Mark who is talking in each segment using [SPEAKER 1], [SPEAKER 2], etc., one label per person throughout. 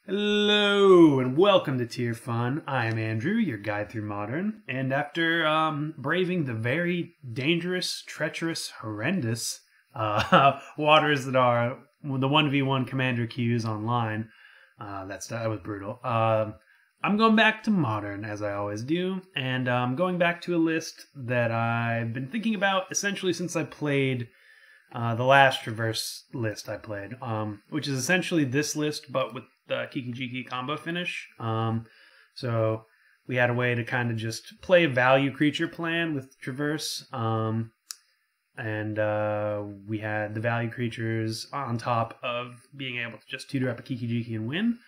[SPEAKER 1] Hello and welcome to Tier Fun. I am Andrew, your guide through Modern, and after braving the very dangerous, treacherous, horrendous waters that are the 1v1 commander queues online, that was brutal. I'm going back to Modern, as I always do, and I'm going back to a list that I've been thinking about essentially since I played the last Traverse list I played, which is essentially this list, but with the Kiki-Jiki combo finish. So we had a way to kind of just play a value creature plan with Traverse, and we had the value creatures on top of being able to just tutor up a Kiki-Jiki and win.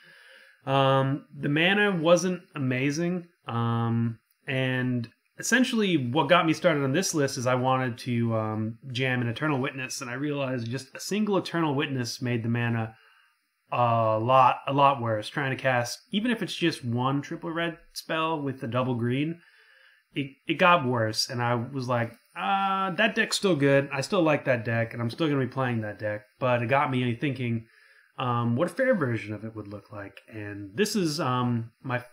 [SPEAKER 1] The mana wasn't amazing, and essentially what got me started on this list is I wanted to jam an Eternal Witness, and I realized just a single Eternal Witness made the mana a lot worse. Trying to cast, even if it's just one triple red spell with the double green, it got worse, and I was like, that deck's still good. I still like that deck, and I'm still going to be playing that deck, but it got me thinking what a fair version of it would look like, and this is my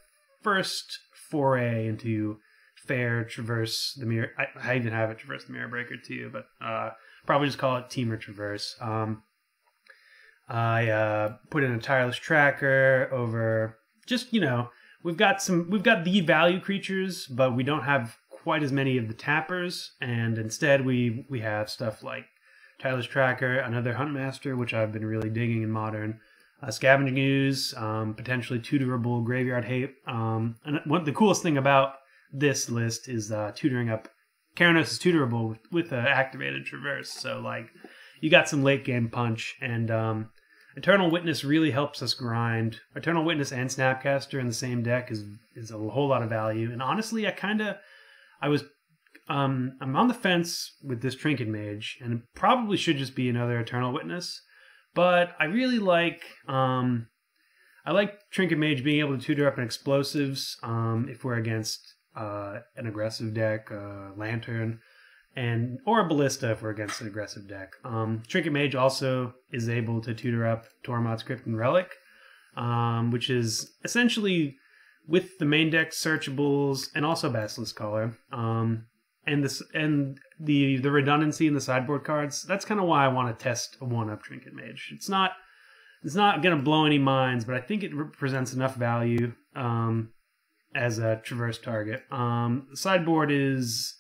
[SPEAKER 1] first foray into fair Traverse the Mirror. I even have it Traverse the Mirror Breaker too, but probably just call it Temur Traverse. I put in a Tireless Tracker over just, we've got the value creatures, but we don't have quite as many of the tappers, and instead we have stuff like Tireless Tracker, another Huntmaster, which I've been really digging in Modern, Scavenging Ooze, potentially tutorable Graveyard Hate. And the coolest thing about this list is tutoring up Keranos is tutorable with activated Traverse, so like you got some late game punch, and Eternal Witness really helps us grind. Eternal Witness and Snapcaster in the same deck is a whole lot of value, and honestly I'm on the fence with this Trinket Mage, and it probably should just be another Eternal Witness, but I really like I like Trinket Mage being able to tutor up an explosives if we're against an aggressive deck, Lantern, or a Ballista if we're against an aggressive deck. Trinket Mage also is able to tutor up Tormod's Crypt and Relic, which is essentially with the main deck searchables and also Basilisk Caller, and the redundancy in the sideboard cards. That's kind of why I want to test a 1-up Trinket Mage. It's not going to blow any minds, but I think it represents enough value as a Traverse target. The sideboard is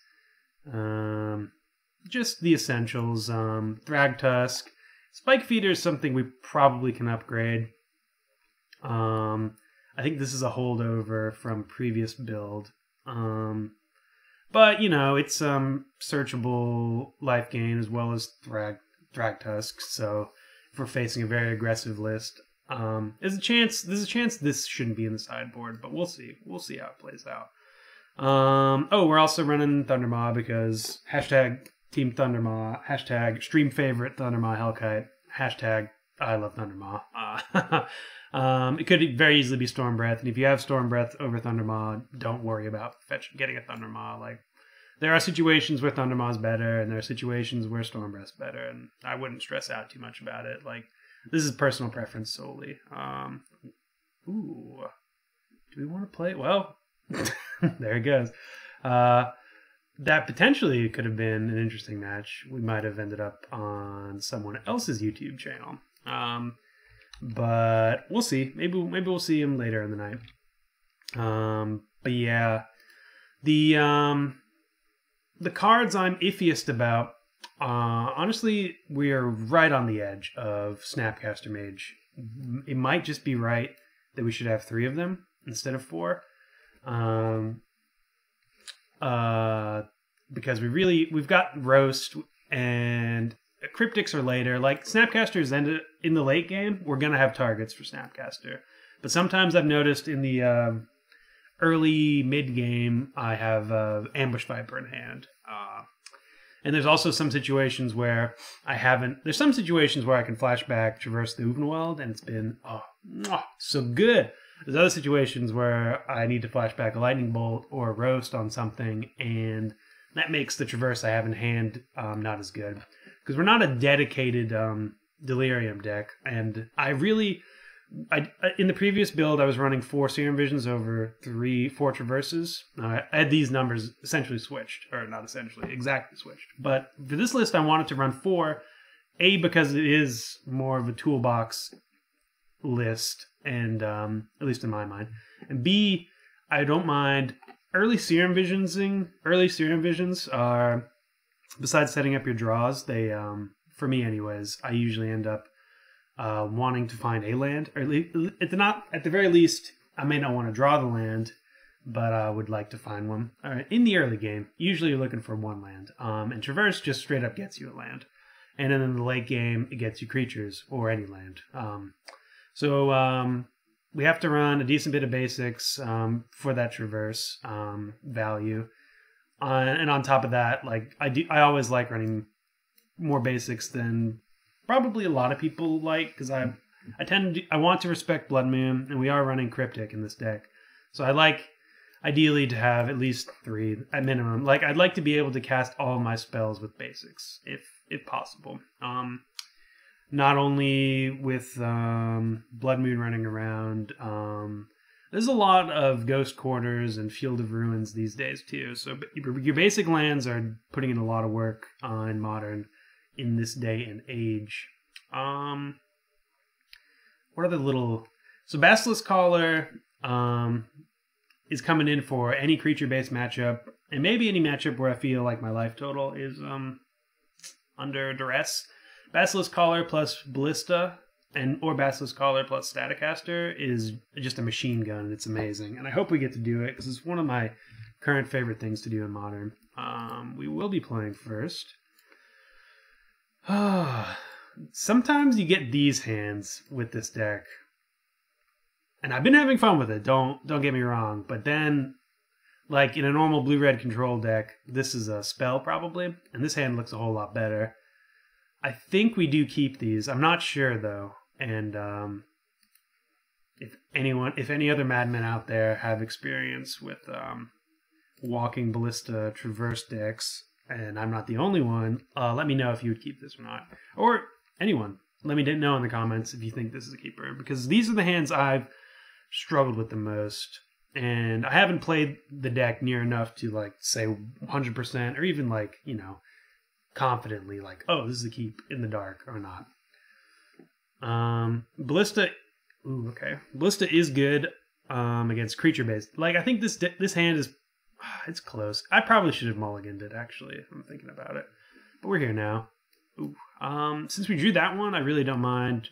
[SPEAKER 1] just the essentials. Thragtusk. Spike Feeder is something we probably can upgrade. I think this is a holdover from previous build. But, it's searchable life gain as well as Thragtusk, so if we're facing a very aggressive list, there's a chance this shouldn't be in the sideboard, but we'll see. We'll see how it plays out. We're also running Thundermaw because hashtag Team Thundermaw, hashtag stream favorite Thundermaw Hellkite, hashtag I love Thundermaw. It could very easily be Storm Breath, and if you have Storm Breath over Thundermaw, don't worry about getting a Thundermaw. Like, there are situations where Thundermaw is better, and there are situations where Storm Breath's better, and I wouldn't stress out too much about it. Like, this is personal preference solely. Do we want to play? Well, there it goes. That potentially could have been an interesting match. We might have ended up on someone else's YouTube channel. But we'll see. Maybe we'll see him later in the night. But yeah, the cards I'm iffiest about. Honestly, we are right on the edge of Snapcaster Mage. It might just be right that we should have 3 of them instead of 4. Because we've got Roast and Cryptics are later. Like, Snapcasters in the late game, we're gonna have targets for Snapcaster. But sometimes I've noticed in the early mid game, I have Ambush Viper in hand. And there's also some situations where there's some situations where I can flashback Traverse the Uvenwald, and it's been so good. There's other situations where I need to flashback a Lightning Bolt or a Roast on something, and that makes the Traverse I have in hand not as good. Because we're not a dedicated Delirium deck, and I really In the previous build, I was running 4 Serum Visions over 4 Traverses. I had these numbers essentially switched, or not essentially, exactly switched. But for this list, I wanted to run 4, A, because it is more of a toolbox list, and at least in my mind, and B, I don't mind early Serum Visionsing. Early Serum Visions are, besides setting up your draws, they, for me anyways, I usually end up wanting to find a land, or at the very least, I may not want to draw the land, but I would like to find one. All right, in the early game, usually you're looking for 1 land, and Traverse just straight up gets you a land, and then in the late game, it gets you creatures or any land. So we have to run a decent bit of basics for that Traverse value, and on top of that, like I always like running more basics than probably a lot of people like, because I want to respect Blood Moon, and we are running Cryptic in this deck, so I like ideally to have at least 3 at minimum. Like, I'd like to be able to cast all my spells with basics if possible. Not only with Blood Moon running around, there's a lot of Ghost Quarters and Field of Ruins these days too, so your basic lands are putting in a lot of work in Modern in this day and age. What are the little... So Basilisk Caller is coming in for any creature-based matchup, and maybe any matchup where I feel like my life total is under duress. Basilisk Caller plus Ballista, or Basilisk Caller plus Staticaster is just a machine gun. It's amazing, and I hope we get to do it, because it's one of my current favorite things to do in Modern. We will be playing first. Sometimes you get these hands with this deck, and I've been having fun with it, don't get me wrong, but then, like in a normal blue-red control deck, this is a spell probably, and this hand looks a whole lot better. I think we do keep these. I'm not sure though, and if any other madmen out there have experience with walking Ballista Traverse decks, and I'm not the only one, let me know if you would keep this or not. Or anyone, let me know in the comments if you think this is a keeper, because these are the hands I've struggled with the most, and I haven't played the deck near enough to like say 100%, or even like, you know, confidently like, oh, this is a keep in the dark or not. Ballista, ooh, okay. Ballista is good against creature based. Like, I think this hand is, it's close. I probably should have mulliganed it, actually, if I'm thinking about it. But we're here now. Ooh. Since we drew that one, I really don't mind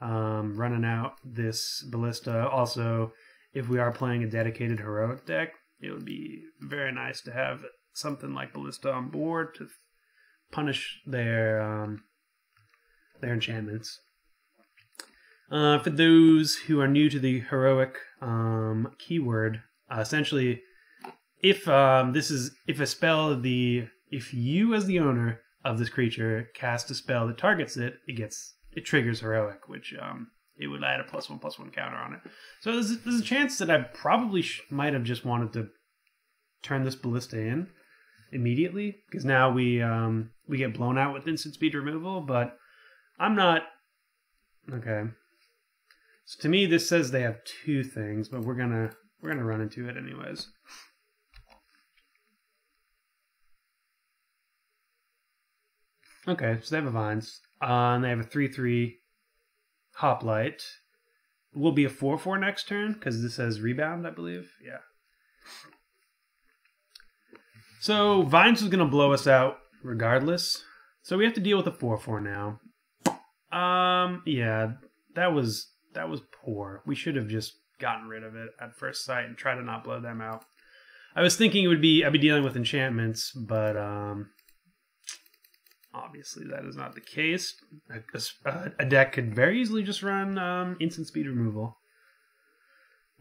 [SPEAKER 1] running out this Ballista. Also, if we are playing a dedicated heroic deck, it would be very nice to have something like Ballista on board to punish their enchantments. For those who are new to the heroic keyword, essentially, if you as the owner of this creature cast a spell that targets it, it triggers heroic, which it would add a +1/+1 counter on it. So there's a chance that I probably might have just wanted to turn this Ballista in immediately, because now we get blown out with instant speed removal, but I'm not. Okay, so to me this says they have 2 things, but we're gonna run into it anyways. Okay, so they have a Vines, and they have a 3/3 Hoplite. It will be a 4/4 next turn, because this says Rebound, I believe. Yeah. So Vines is going to blow us out regardless. So we have to deal with a 4/4 now. Yeah, that was poor. We should have just gotten rid of it at first sight and tried to not blow them out. I was thinking I'd be dealing with enchantments, but obviously that is not the case. A deck could very easily just run instant speed removal.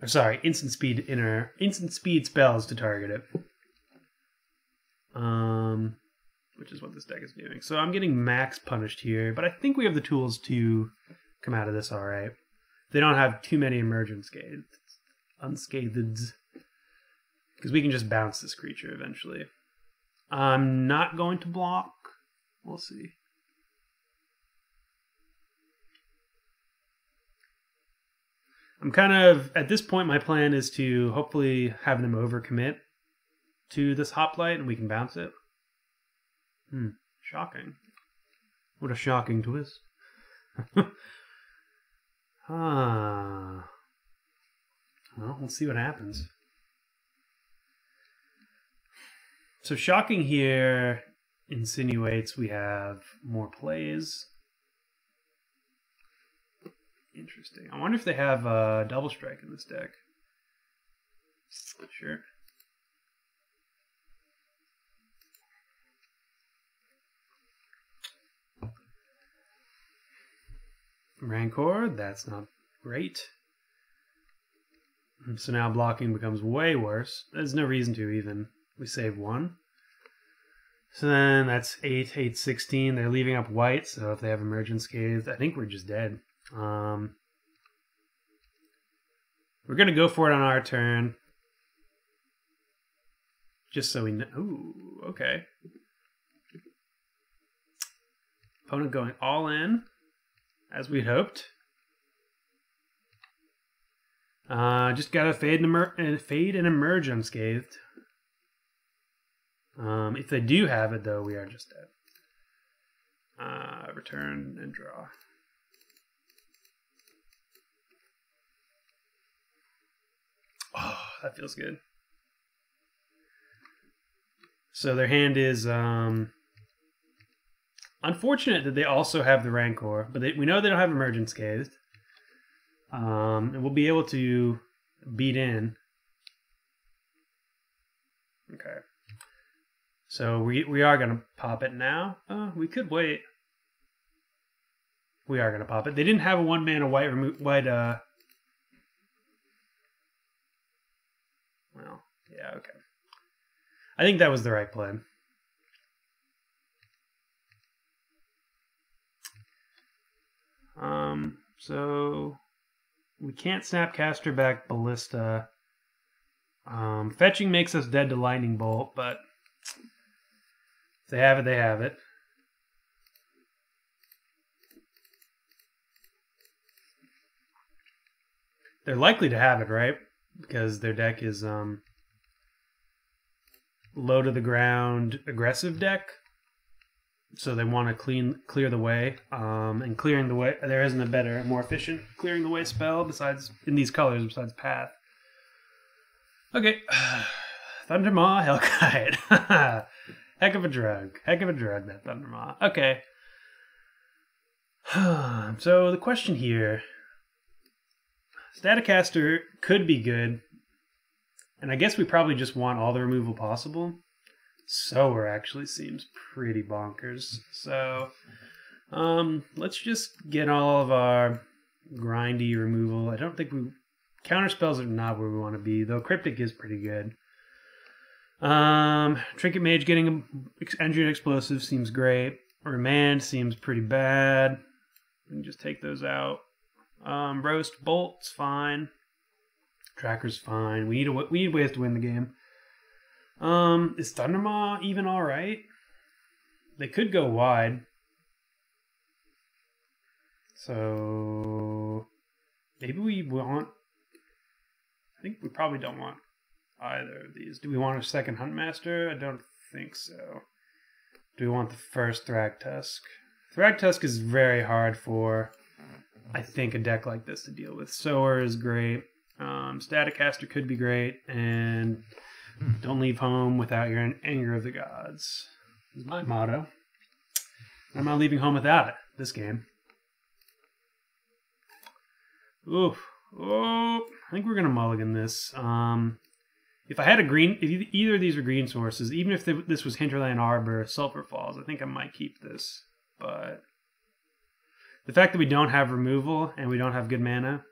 [SPEAKER 1] Or sorry, instant speed spells to target it. Which is what this deck is doing. So I'm getting max punished here, but I think we have the tools to come out of this all right. They don't have too many emergent unscathed, because we can just bounce this creature eventually. I'm not going to block. We'll see. I'm kind of, at this point, my plan is to hopefully have them overcommit to this hoplite and we can bounce it. Shocking. What a shocking twist. Well, let's see what happens. So shocking here insinuates we have more plays. Interesting. I wonder if they have double strike in this deck. Sure. Rancor, that's not great. So now blocking becomes way worse. There's no reason to even. We save 1. So then that's 8, 8, 16. They're leaving up white, so if they have Emergent Scathed, I think we're just dead. We're going to go for it on our turn. Just so we know. Ooh, okay. Opponent going all in, as we'd hoped. Just got to fade and emerge unscathed. If they do have it, though, we are just dead. Return and draw. Oh, that feels good. So their hand is unfortunate that they also have the Rancor, but we know they don't have Emergent Scathed. And we'll be able to beat in. Okay. So we are going to pop it now. We could wait. We are going to pop it. They didn't have a 1-mana white well, yeah, okay. I think that was the right play. So we can't Snapcaster back Ballista. Fetching makes us dead to Lightning Bolt, but if they have it, they have it. They're likely to have it, right? Because their deck is low to the ground aggressive deck. So they want to clear the way. And clearing the way, there isn't a better, more efficient clearing the way spell besides in these colors besides Path. Okay. Thundermaw, Hellkite. Heck of a drug. Heck of a drug, that Thundermaw. Okay. So the question here, Staticaster could be good, and I guess we probably just want all the removal possible. Sower actually seems pretty bonkers. So let's just get all of our grindy removal. I don't think counterspells are not where we want to be, though Cryptic is pretty good. Trinket Mage getting Engineered Explosive seems great. Remand seems pretty bad. We can just take those out. Roast Bolt's fine. Tracker's fine. We need ways to win the game. Is Thundermaw even alright? They could go wide. So maybe we want... I think we probably don't want either of these. Do we want a second Huntmaster? I don't think so. Do we want the first Thragtusk? Thragtusk is very hard for, I think, a deck like this to deal with. Sower is great. Staticaster could be great. And don't leave home without your Anger of the Gods. Is my motto. I'm not leaving home without it this game. Oof. Oh, I think we're going to mulligan this. If I had if either of these were green sources, even if this was Hinterland Arbor, Sulphur Falls, I think I might keep this. But the fact that we don't have removal and we don't have good mana,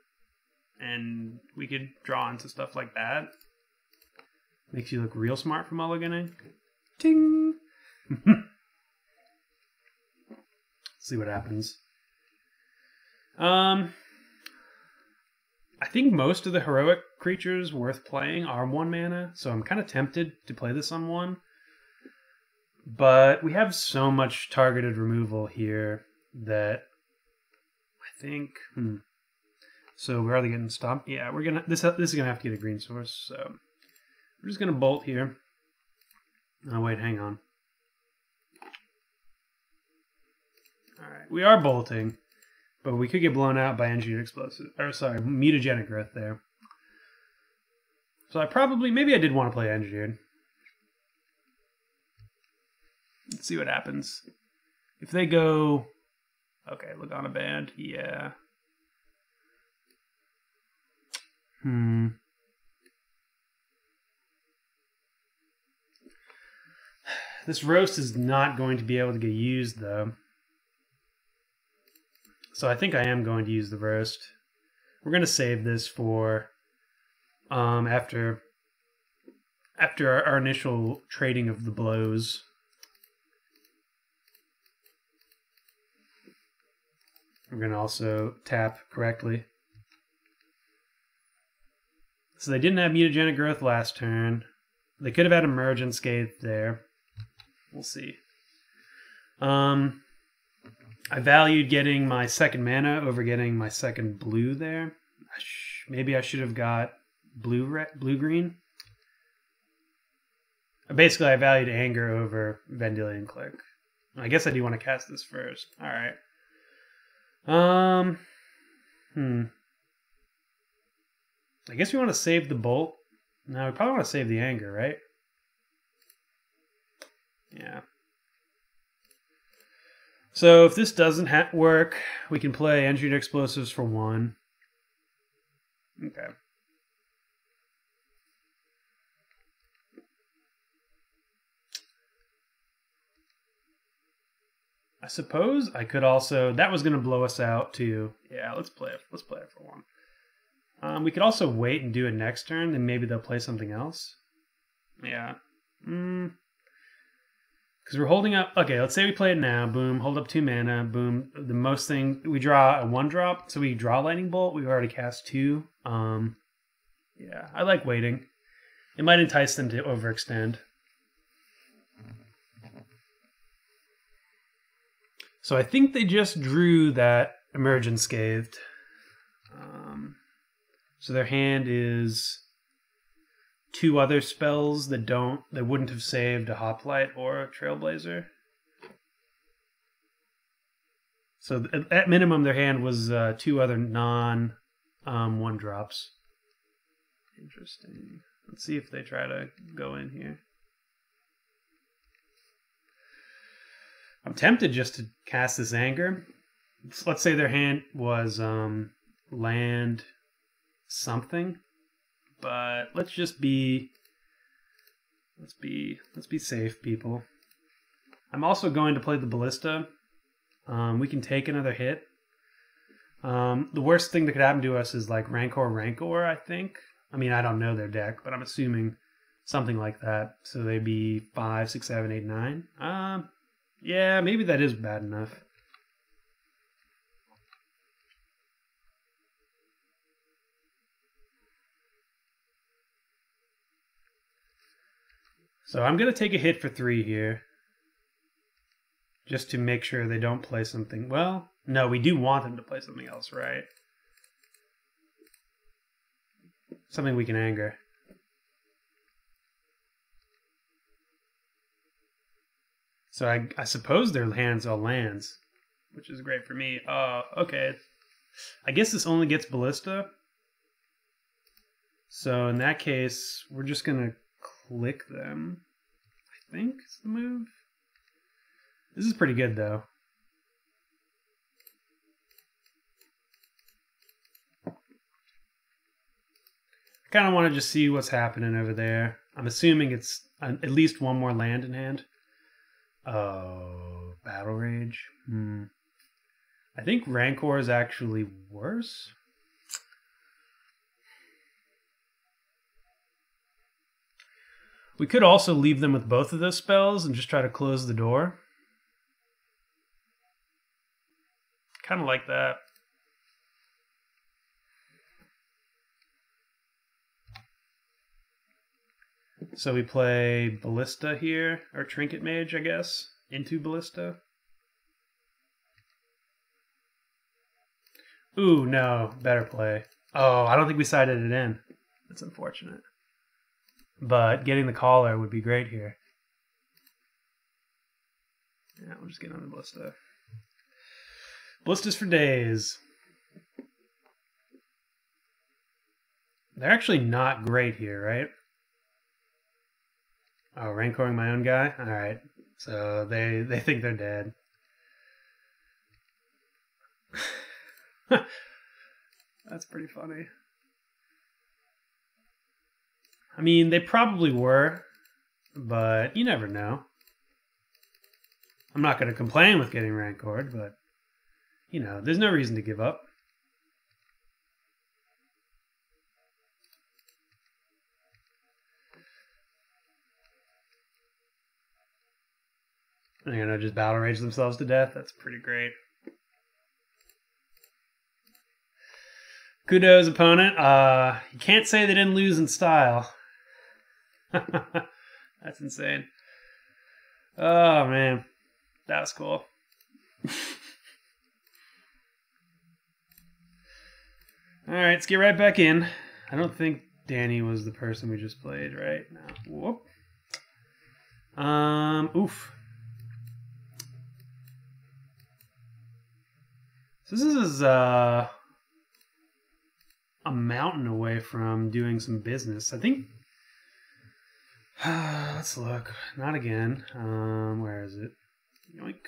[SPEAKER 1] and we could draw into stuff like that, makes you look real smart for mulliganing. Ting! Let's see what happens. I think most of the heroic creatures worth playing are 1 mana, so I'm kind of tempted to play this on 1. But we have so much targeted removal here that I think... So we're either getting stomped. Yeah, we're gonna this is gonna have to get a green source. So we're just gonna bolt here. Oh wait, hang on. All right, we are bolting, but we could get blown out by engineered explosive. Or sorry, mutagenic growth there. So maybe I did want to play engineered. Let's see what happens. If they go, okay, Lagana Band, yeah. This roast is not going to be able to get used though. So I think I am going to use the roast. We're going to save this for after our initial trading of the blows. We're going to also tap correctly. So they didn't have mutagenic growth last turn. They could have had Emerge Unscathed there. We'll see. I valued getting my second mana over getting my second blue there. Maybe I should have got blue-green. Basically, I valued Anger over Vendilion Click. I guess I do want to cast this first. All right. I guess we want to save the bolt. No, we probably want to save the Anger, right? Yeah. So if this doesn't work, we can play Engineered Explosives for 1. Okay. I suppose I could also. That was going to blow us out too. Yeah, let's play it. Let's play it for 1. We could also wait and do it next turn, and maybe they'll play something else. Yeah. Because we're holding up. Okay, let's say we play it now. Boom. Hold up 2 mana. Boom. The most thing we draw a 1-drop, so we draw Lightning Bolt. We've already cast 2. Yeah, I like waiting. It might entice them to overextend. So I think they just drew that Emerge Unscathed. So their hand is 2 other spells that wouldn't have saved a Hoplite or a Trailblazer. So at minimum, their hand was 2 other non 1-drops. Interesting. Let's see if they try to go in here. I'm tempted just to cast this Anger. Let's say their hand was land something, but let's be safe, people. I'm also going to play the Ballista. We can take another hit. The worst thing that could happen to us is like Rancor, I think. I mean, I don't know their deck, but I'm assuming something like that. So they'd be 5, 6, 7, 8, 9. Yeah, maybe that is bad enough. So I'm going to take a hit for 3 here. Just to make sure they don't play something. Well, no, we do want them to play something else, right? Something we can anger. So I suppose their hands all lands, which is great for me. Okay. I guess this only gets Ballista. So in that case, we're just going to click them, I think is the move. This is pretty good, though. I kind of want to just see what's happening over there. I'm assuming it's at least 1 more land in hand. Oh, Battle Rage. I think Rancor is actually worse. We could also leave them with both of those spells and just try to close the door. Kind of like that. So we play Ballista here, or Trinket Mage, I guess, into Ballista. Ooh, no. Better play. Oh, I don't think we sided it in. That's unfortunate. But getting the collar would be great here. Yeah, we'll just get on the Ballista. Ballistas for days. They're actually not great here, right? Oh, Rancoring my own guy? Alright. So they think they're dead. That's pretty funny. I mean, they probably were, but you never know. I'm not going to complain with getting Rancored, but, you know, there's no reason to give up. They're going to just battle rage themselves to death. That's pretty great. Kudos, opponent. You can't say they didn't lose in style. That's insane. Oh, man. That was cool. Alright, let's get right back in. I don't think Danny was the person we just played, right? No. Whoop. Oof. So this is a mountain away from doing some business. I think. Let's look. Not again. Where is it? Yoink.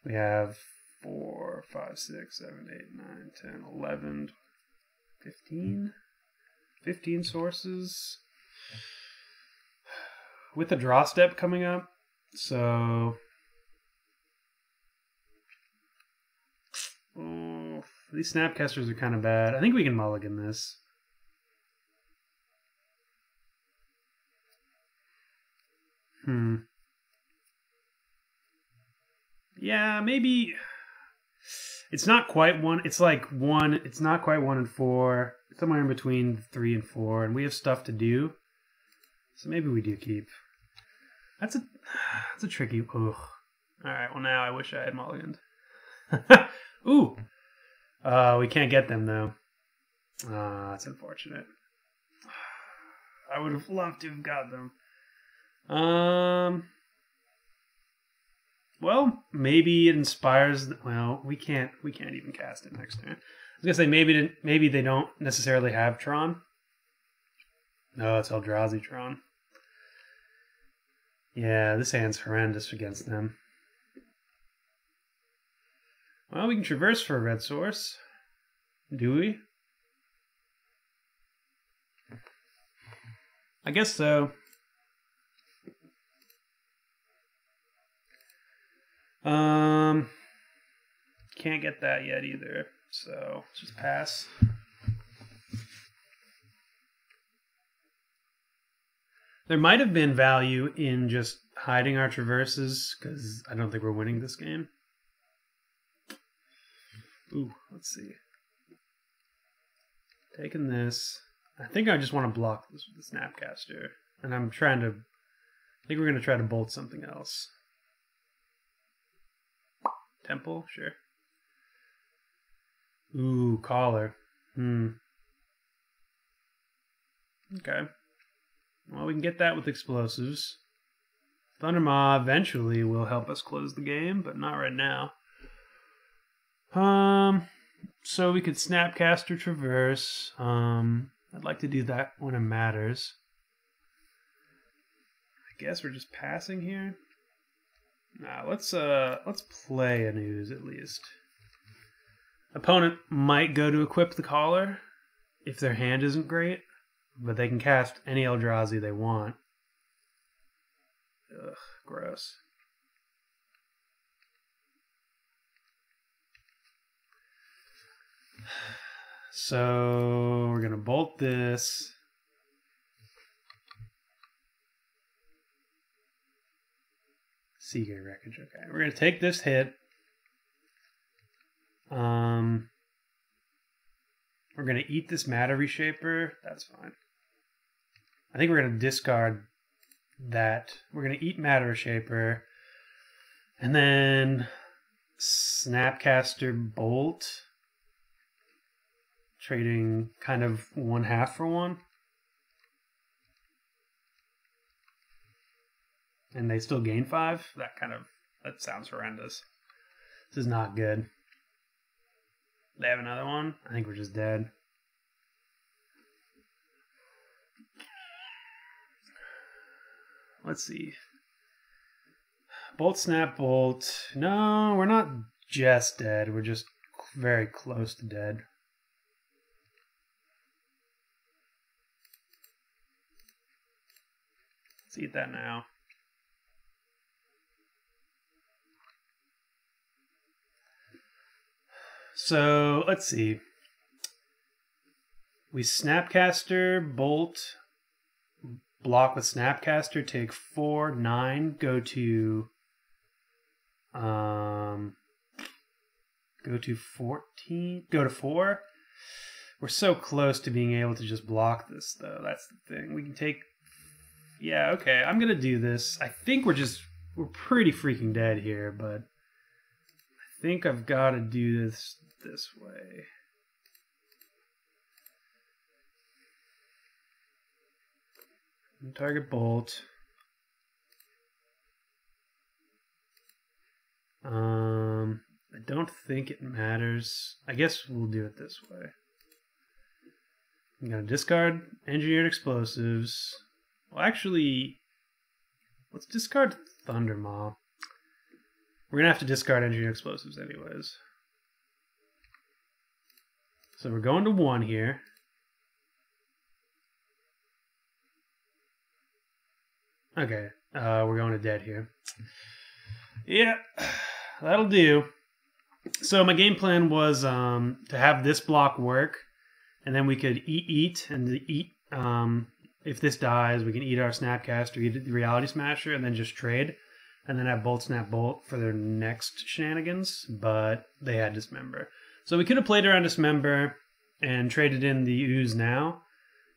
[SPEAKER 1] We have 4, 5, 6, 7, 8, 9, 10, 11, 15. 15 sources. With a draw step coming up. So. Oh, these Snapcasters are kind of bad. I think we can mulligan this. Yeah, maybe. It's not quite one. It's like one. It's not quite 1 and 4. Somewhere in between 3 and 4. And we have stuff to do. So maybe we do keep. That's a tricky. Ugh. Alright, well now I wish I had mulliganed. Ooh. We can't get them though. That's unfortunate. I would have loved to have got them. Well, maybe it inspires. Well, we can't even cast it next turn. I was gonna say maybe they don't necessarily have Tron. No, it's Eldrazi Tron. Yeah, this hand's horrendous against them. Well, we can traverse for a red source. Do we? I guess so. Can't get that yet either, so let's just pass. There might have been value in just hiding our traverses, because I don't think we're winning this game. Ooh, let's see. Taking this. I think I just want to block this with the Snapcaster. And I think we're going to try to bolt something else. Temple? Sure. Ooh, collar. Okay. Well, we can get that with explosives. Thundermaw eventually will help us close the game, but not right now. So we could Snapcaster Traverse. I'd like to do that when it matters. I guess we're just passing here. Nah, let's play an ooze at least. Opponent might go to equip the collar if their hand isn't great, but they can cast any Eldrazi they want. Ugh, gross. So we're gonna bolt this. Seagate Wreckage. Okay, we're gonna take this hit. We're gonna eat this Matter Reshaper. That's fine. I think we're gonna discard that. We're gonna eat Matter Reshaper, and then Snapcaster Bolt. Trading kind of 1/2 for 1. And they still gain 5? That sounds horrendous. This is not good. They have another one? I think we're just dead. Let's see. Bolt, snap, bolt. No, we're not just dead. We're just very close to dead. Let's eat that now. So, let's see. We Snapcaster, Bolt, block with Snapcaster, take 4, 9, go to 14, go to 4. We're so close to being able to just block this, though. That's the thing. We can take... Yeah, okay, I'm going to do this. I think we're pretty freaking dead here, but I think I've got to do this way. Target bolt. I don't think it matters. I guess we'll do it this way. I'm going to discard engineered explosives. Well, actually, let's discard Thundermaw. We're going to have to discard engineered explosives anyways. So we're going to 1 here. Okay, we're going to dead here. Yeah, that'll do. So my game plan was to have this block work, and then we could eat, and if this dies, we can eat our Snapcaster, eat the Reality Smasher, and then just trade, and then have Bolt, Snap, Bolt for their next shenanigans, but they had Dismember. So we could have played around Dismember and traded in the Ooze now,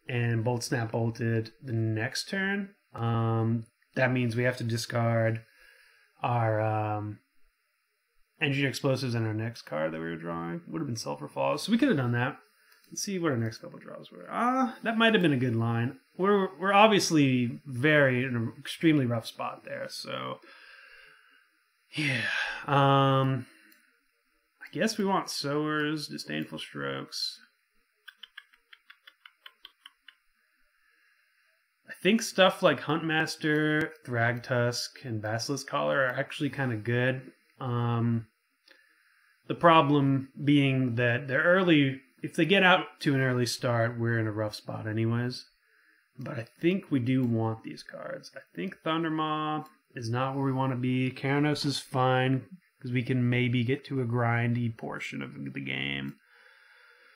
[SPEAKER 1] and Bolt, Snap, Bolted the next turn. That means we have to discard our Engineered Explosives and our next card that we were drawing. Would have been Sulfur Falls. So we could have done that. Let's see what our next couple draws were. That might have been a good line. We're obviously in an extremely rough spot there. So yeah. I guess we want Sowers, Disdainful Strokes. I think stuff like Huntmaster, Thragtusk, and Basilisk Collar are actually kind of good. The problem being that they're early. If they get out to an early start, we're in a rough spot anyways. But I think we do want these cards. I think Thundermaw is not where we want to be. Keranos is fine, because we can maybe get to a grindy portion of the game.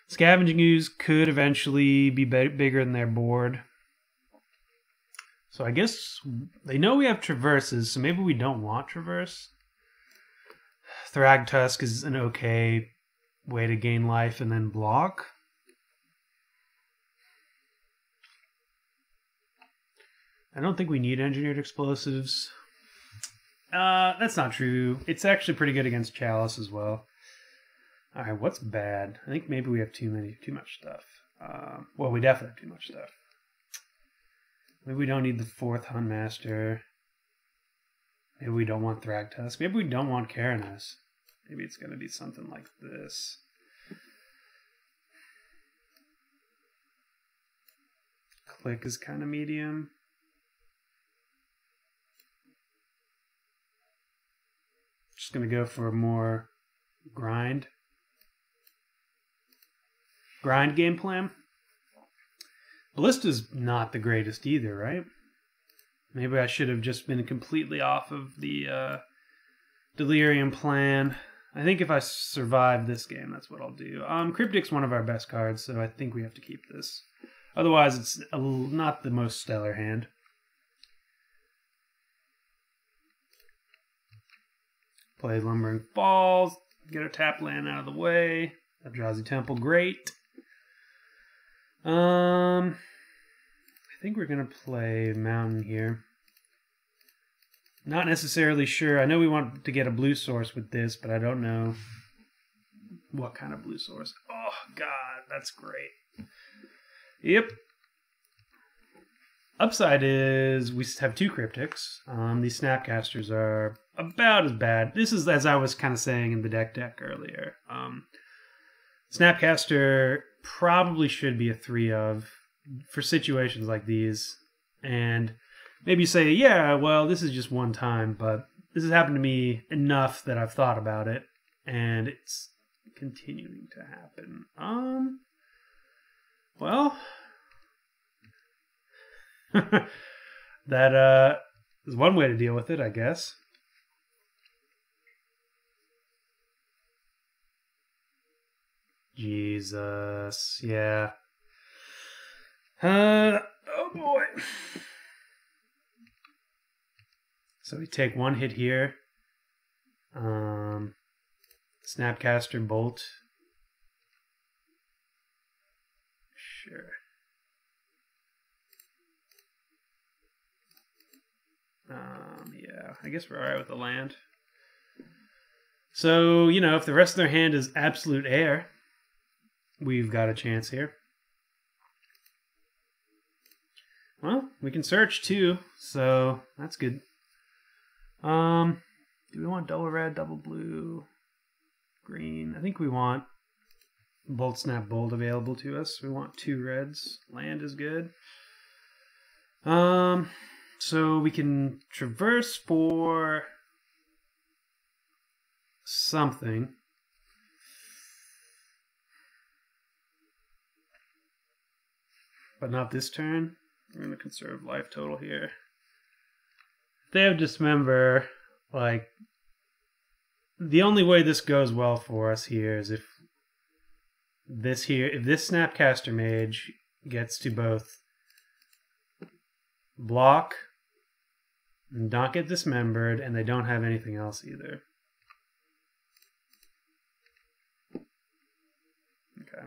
[SPEAKER 1] Scavenging Ooze could eventually be bigger than their board. So I guess they know we have Traverses, so maybe we don't want Traverse. Thragtusk is an okay way to gain life and then block. I don't think we need Engineered Explosives. That's not true. It's actually pretty good against Chalice as well. Alright, what's bad? I think maybe we have too much stuff. Well, we definitely have too much stuff. Maybe we don't need the 4th Huntmaster. Maybe we don't want Thragtusk. Maybe we don't want Keranos. Maybe it's going to be something like this. Click is kind of medium. Just going to go for a more grind game plan. Ballista's not the greatest either, right? Maybe I should have just been completely off of the Delirium plan. I think if I survive this game, that's what I'll do. Cryptic's one of our best cards, so I think we have to keep this. Otherwise, it's not the most stellar hand. Play Lumbering Falls, get our tap land out of the way. Eldrazi Temple, great. I think we're going to play Mountain here. Not necessarily sure. I know we want to get a blue source with this, but I don't know what kind of blue source. Oh, God, that's great. Yep. Upside is we have 2 cryptics. These Snapcasters are about as bad. This is, as I was kind of saying in the deck earlier. Snapcaster probably should be a 3 of for situations like these. And maybe you say, yeah, well, this is just one time, but this has happened to me enough that I've thought about it, and it's continuing to happen. Well, that is one way to deal with it, I guess. Jesus, yeah. Oh boy. So we take 1 hit here. Snapcaster Bolt. Sure. Yeah, I guess we're alright with the land. So, you know, if the rest of their hand is absolute air, we've got a chance here. Well, we can search too, so that's good. Do we want double red, double blue, green? I think we want Bolt Snap Bolt available to us. We want 2 reds. Land is good. So we can traverse for something. But not this turn. We're going to conserve life total here. If they have Dismember, like, the only way this goes well for us here is if this Snapcaster Mage gets to both block and not get dismembered, and they don't have anything else either. Okay.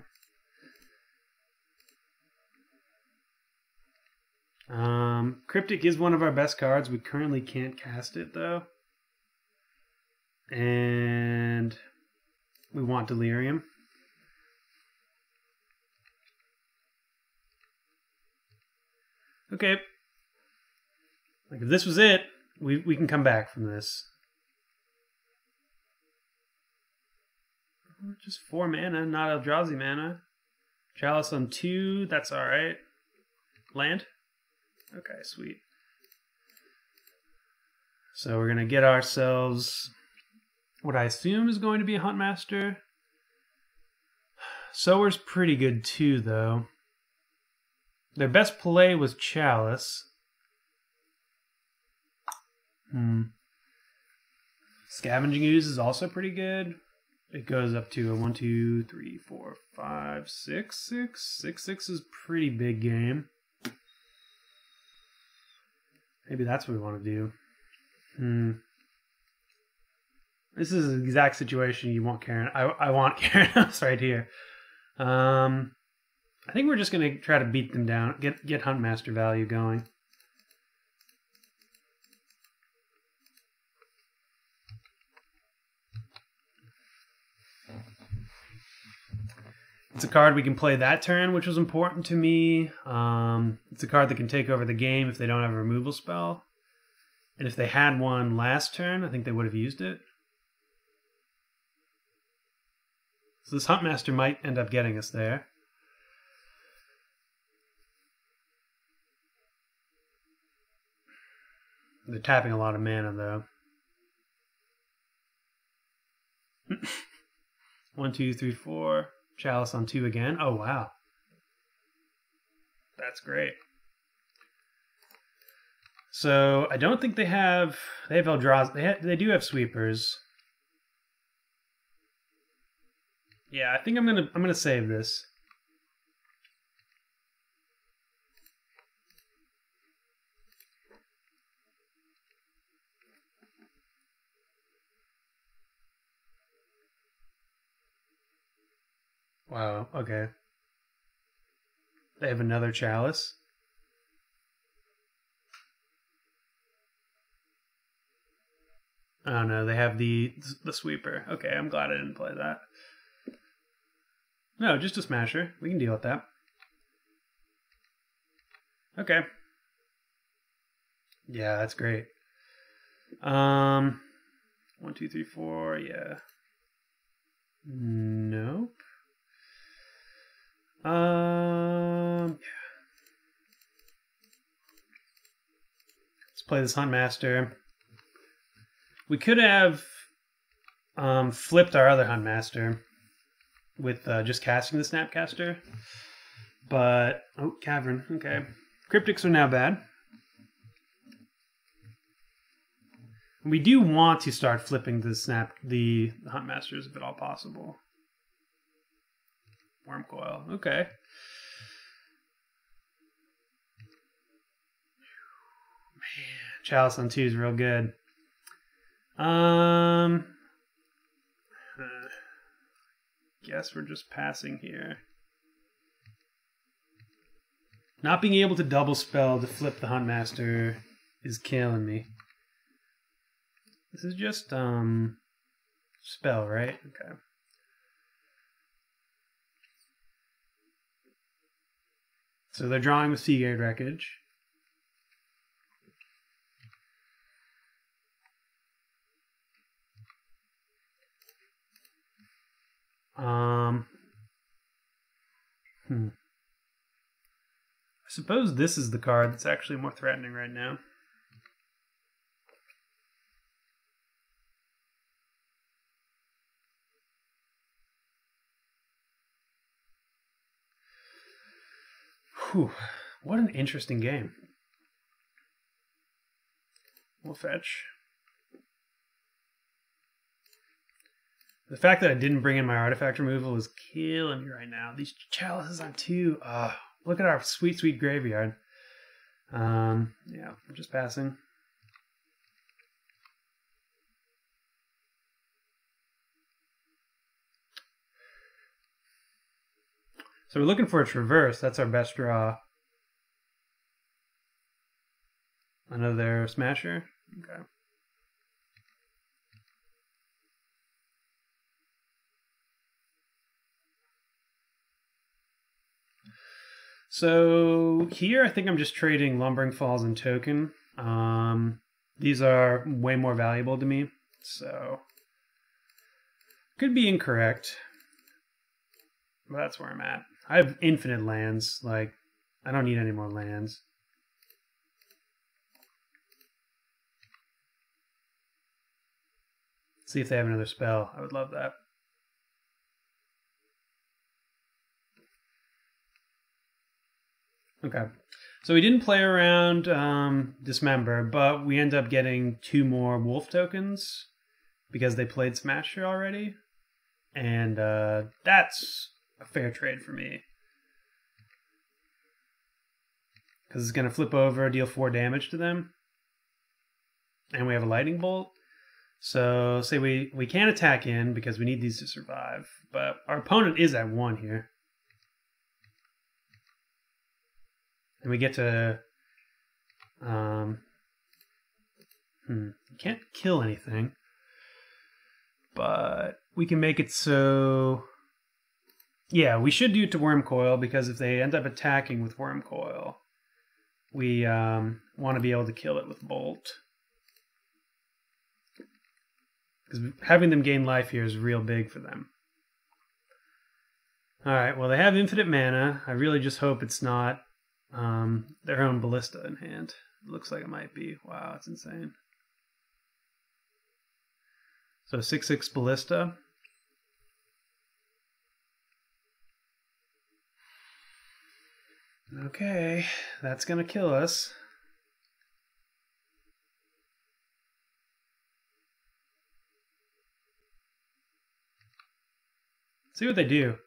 [SPEAKER 1] Cryptic is one of our best cards. We currently can't cast it though. And we want Delirium. Okay. Like if this was it, we can come back from this. Just 4 mana, not Eldrazi mana. Chalice on 2, that's alright. Land? Okay, sweet. So we're going to get ourselves what I assume is going to be a Huntmaster. Sower's pretty good too, though. Their best play was Chalice. Scavenging Ooze is also pretty good. It goes up to a 1, 2, 3, 4, 5, 6, 6. 6, 6 is pretty big game. Maybe that's what we want to do. This is the exact situation you want, Karen. I want Karen right here. I think we're just going to try to beat them down. Get Huntmaster value going. It's a card we can play that turn, which was important to me. It's a card that can take over the game if they don't have a removal spell. And if they had one last turn, I think they would have used it. So this Huntmaster might end up getting us there. They're tapping a lot of mana, though. 1, 2, 3, 4. Chalice on 2 again. Oh, wow. That's great. So, I don't think they have Eldrazi. They do have sweepers. Yeah, I think I'm gonna save this. Wow, okay. They have another Chalice. Oh no, they have the sweeper. Okay, I'm glad I didn't play that. No, just a smasher. We can deal with that. Okay. Yeah, that's great. 1, 2, 3, 4. Yeah. Nope. Let's play this Huntmaster. We could have flipped our other Huntmaster with just casting the Snapcaster. But, oh, Cavern, okay. Cryptics are now bad. We do want to start flipping the Huntmasters if at all possible. Wormcoil, okay. Man, Chalice on 2 is real good. Guess we're just passing here. Not being able to double spell to flip the Huntmaster is killing me. This is just spell, right? Okay. So they're drawing with Seagate Wreckage. I suppose this is the card that's actually more threatening right now. Whew, what an interesting game. We'll fetch. The fact that I didn't bring in my artifact removal is killing me right now. These chalices on 2. Look at our sweet, sweet graveyard. Yeah, we're just passing. So we're looking for a Traverse. That's our best draw. Another Smasher. Okay. So here I think I'm just trading Lumbering Falls and Token. These are way more valuable to me. So could be incorrect. But that's where I'm at. I have infinite lands. Like, I don't need any more lands. See if they have another spell. I would love that. Okay. So we didn't play around Dismember, but we end up getting 2 more Wolf tokens because they played Smasher already. And that's a fair trade for me. Because it's going to flip over, deal 4 damage to them. And we have a Lightning Bolt. So say we can't attack in because we need these to survive. But our opponent is at 1 here. And we get to... can't kill anything. But we can make it so... Yeah, we should do it to Wormcoil, because if they end up attacking with Wormcoil, we want to be able to kill it with Bolt. Because having them gain life here is real big for them. Alright, well, they have infinite mana. I really just hope it's not their own Ballista in hand. It looks like it might be. Wow, that's insane. So 6/6 Ballista. Okay, that's gonna kill us. See what they do.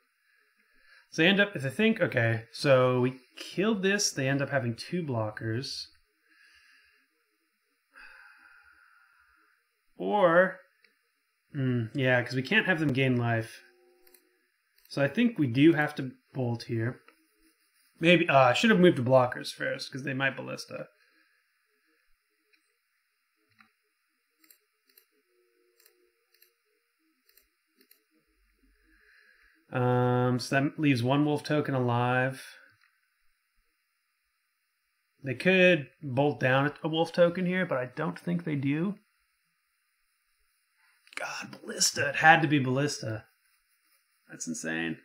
[SPEAKER 1] So they end up, if they think, okay, so we killed this, they end up having 2 blockers. Or, yeah, because we can't have them gain life. So I think we do have to Bolt here. Maybe, I should have moved to blockers first, because they might Ballista. So that leaves one wolf token alive. They could bolt down a wolf token here, but I don't think they do. God, Ballista. It had to be Ballista. That's insane.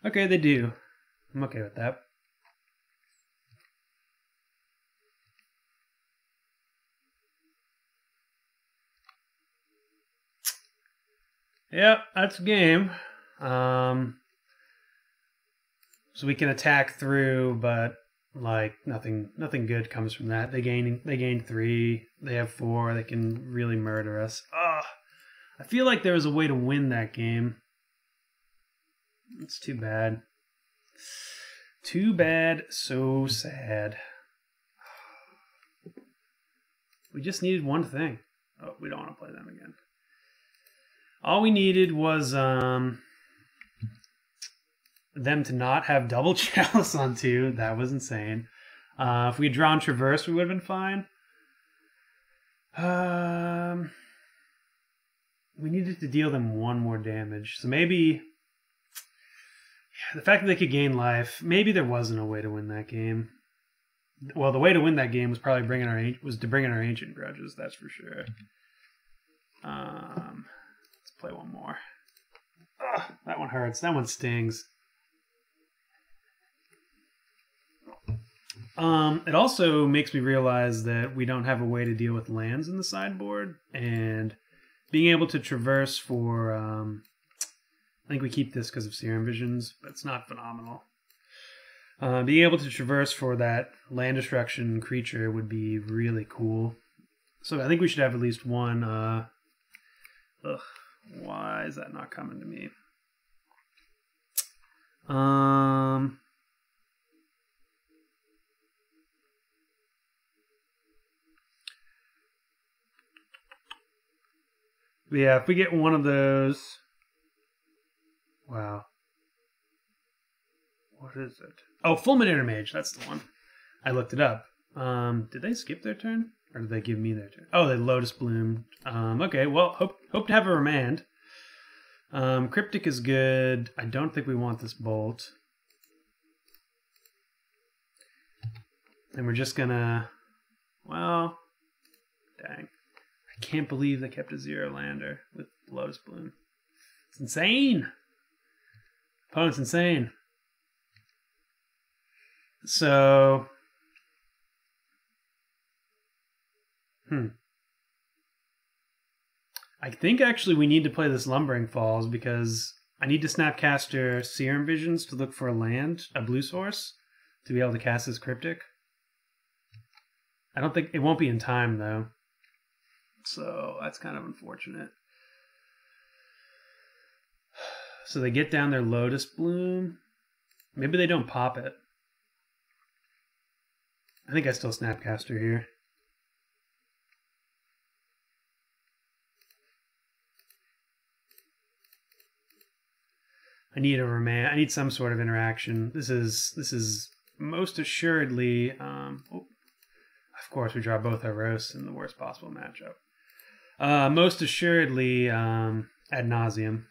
[SPEAKER 1] Okay, they do. I'm okay with that. Yep, that's a game. So we can attack through, but like nothing good comes from that. They gain 3. They have 4. They can really murder us. Ugh. I feel like there was a way to win that game. It's too bad. Too bad. So sad. We just needed one thing. Oh, we don't want to play them again. All we needed was them to not have double chalice on 2. That was insane. If we had drawn Traverse, we would have been fine. We needed to deal them 1 more damage. So maybe the fact that they could gain life, maybe there wasn't a way to win that game. Well, the way to win that game was probably bring in our ancient grudges. That's for sure. Let's play one more. Ugh, that one hurts. That one stings. It also makes me realize that we don't have a way to deal with lands in the sideboard, and being able to traverse for I think we keep this because of Serum Visions, but it's not phenomenal. Being able to traverse for that land destruction creature would be really cool. So I think we should have at least one. Why is that not coming to me? Yeah, if we get one of those. Wow. What is it? Oh, Fulminator Mage. That's the one. I looked it up. Did they skip their turn? Or did they give me their turn? Oh, they Lotus Bloom. Okay, well, hope to have a remand. Cryptic is good. I don't think we want this Bolt. And we're just gonna... Well... Dang. I can't believe they kept a 0 lander with Lotus Bloom. It's insane! Opponent's insane. So... I think actually we need to play this Lumbering Falls because I need to Snapcaster Serum Visions to look for a land, a blue source, to be able to cast this Cryptic. I don't think... It won't be in time, though. So that's kind of unfortunate. So they get down their Lotus Bloom. Maybe they don't pop it. I think I still Snapcaster here. I need a remand. I need some sort of interaction. This is most assuredly... of course, we draw both our roasts in the worst possible matchup. Most assuredly, ad nauseum.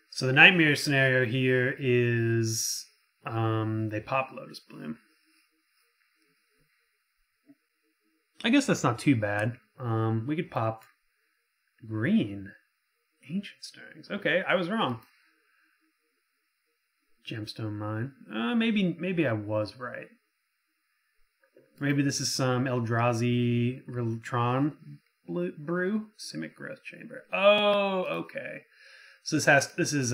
[SPEAKER 1] So the nightmare scenario here is they pop Lotus Bloom. I guess that's not too bad. We could pop green Ancient Stirrings. Okay, I was wrong. Gemstone Mine. Maybe I was right. Maybe this is some Eldrazi Tron brew. Simic Growth Chamber. Oh, okay. So this is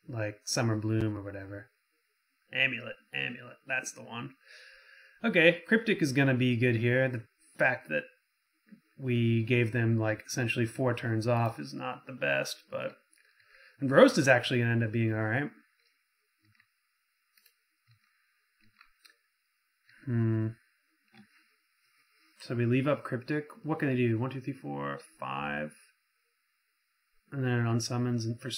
[SPEAKER 1] like Summer Bloom or whatever. Amulet. That's the one. Okay, Cryptic is gonna be good here. The fact that we gave them like essentially 4 turns off is not the best, but and Roast is actually gonna end up being all right. So we leave up Cryptic. What can they do? 1, 2, 3, 4, 5. And then it unsummons and for...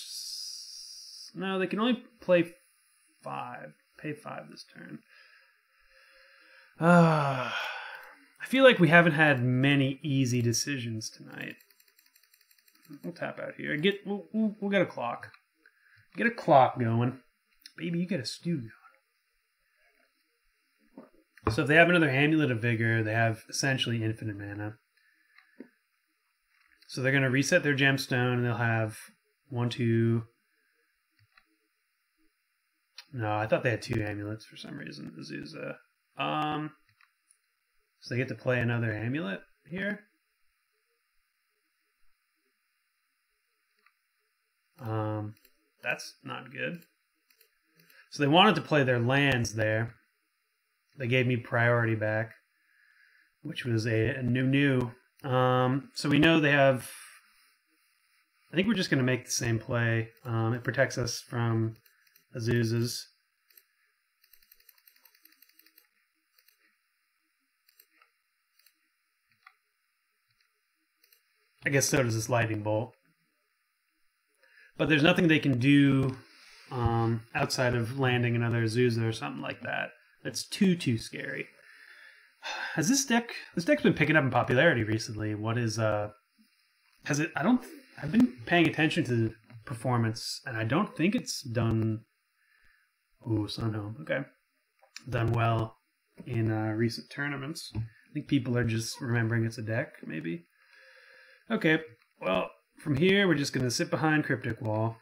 [SPEAKER 1] No, they can only play 5. Pay 5 this turn. I feel like we haven't had many easy decisions tonight. We'll tap out here. We'll get a clock. Get a clock going. Baby, you get a stew going. So if they have another Amulet of Vigor, they have essentially infinite mana. So they're going to reset their gemstone, and they'll have 1, 2... No, I thought they had 2 amulets for some reason. Azusa. So they get to play another amulet here. That's not good. So they wanted to play their lands there. They gave me priority back, which was a new. So we know they have... I think we're just going to make the same play. It protects us from Azuzas. I guess so does this Lightning Bolt. But there's nothing they can do outside of landing another Azusa or something like that. That's too scary. Has this deck's been picking up in popularity recently. What is has it? I've been paying attention to performance, and I don't think it's done. Ooh, Sunhome. Okay, done well in recent tournaments. I think people are just remembering it's a deck, maybe. Okay, well, from here we're just gonna sit behind Cryptic Wall.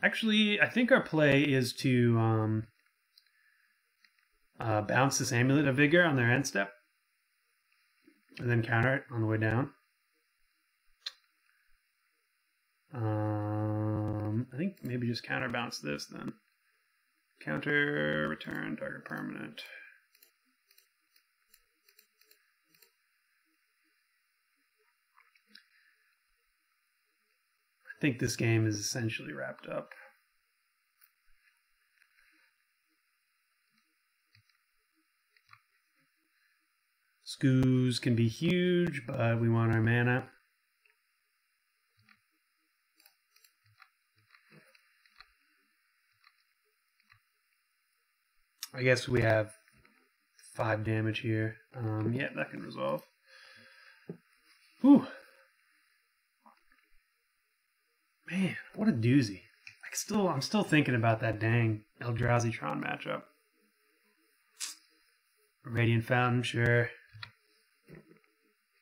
[SPEAKER 1] Actually, I think our play is to bounce this Amulet of Vigor on their end step, and then counter it on the way down. I think maybe just counter bounce this then. Counter, return, target permanent. I think this game is essentially wrapped up. Scoos can be huge, but we want our mana. I guess we have 5 damage here. Yeah, that can resolve. Whew. Man, what a doozy. I'm still thinking about that dang Eldrazi Tron matchup. Radiant Fountain, sure.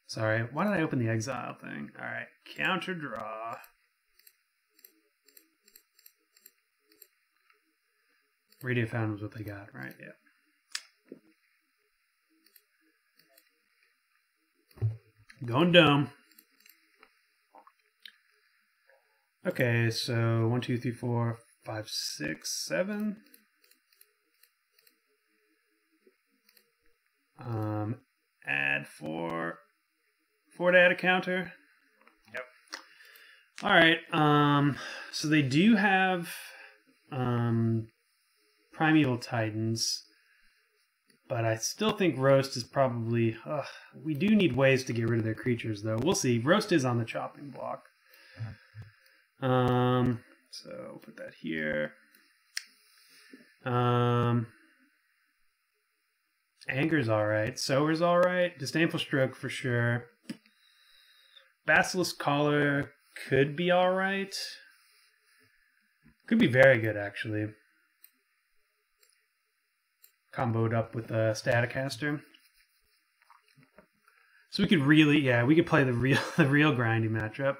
[SPEAKER 1] Sorry, why did I open the exile thing? Alright, counter draw. Radiant Fountain was what they got, right? Yeah. Going dumb. Okay, so 1, 2, 3, 4, 5, 6, 7. Add 4 to add a counter. Yep. All right. So they do have Primeval Titans, but I still think Roast is probably. We do need ways to get rid of their creatures, though. We'll see. Roast is on the chopping block. So put that here. Anger's alright. Sower's alright. Disdainful Stroke for sure. Basilisk Collar could be alright. Could be very good, actually. Comboed up with a Staticaster. So we could really, we could play the real grindy matchup.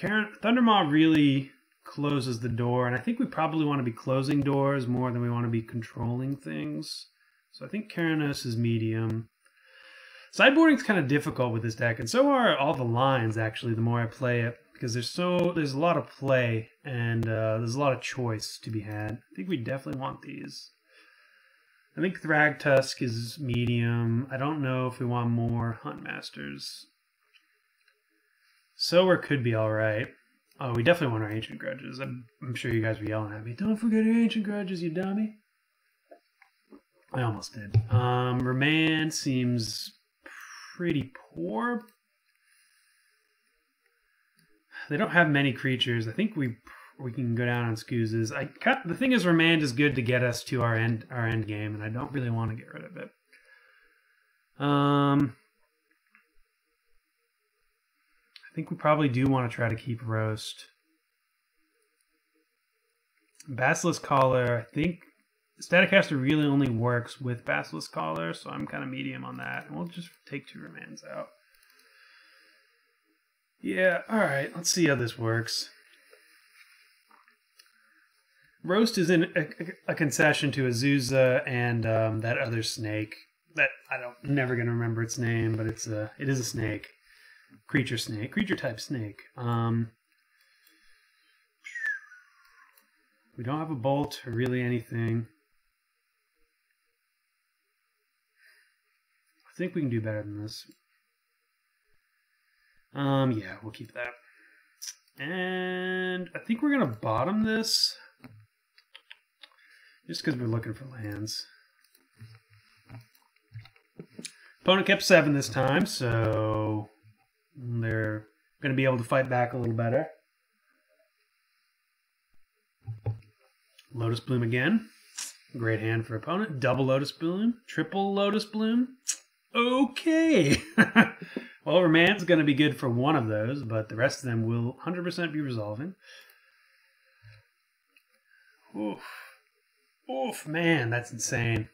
[SPEAKER 1] Thundermaw really closes the door, and I think we probably want to be closing doors more than we want to be controlling things. So I think Keranos is medium. Sideboarding's kind of difficult with this deck, and so are all the lines, actually, the more I play it, because there's a lot of play, and there's a lot of choice to be had. I think we definitely want these. I think Thragtusk is medium. I don't know if we want more Huntmasters. Sower could be alright. Oh, we definitely want our Ancient Grudges. I'm sure you guys were yelling at me. Don't forget your Ancient Grudges, you dummy. I almost did. Remand seems pretty poor. They don't have many creatures. I think we we can go down on scoozes. The thing is, Remand is good to get us to our end game, and I don't really want to get rid of it. I think we probably do want to try to keep Roast. Basilisk Collar, I think Staticaster really only works with Basilisk Collar, so I'm kind of medium on that. And we'll just take 2 Remands out. Yeah, alright, let's see how this works. Roast is in a concession to Azusa and that other snake. That I'm never gonna remember its name, but it is a snake. Creature type snake. We don't have a bolt or really anything. I think we can do better than this. Yeah, we'll keep that. And I think we're gonna bottom this just because we're looking for lands. Opponent kept 7 this time, so they're gonna be able to fight back a little better. Lotus Bloom again. Great hand for opponent. Double Lotus Bloom. Triple Lotus Bloom. Okay. Well, Remand's going to be good for one of those, but the rest of them will 100% be resolving. Oof. Oof, man, that's insane.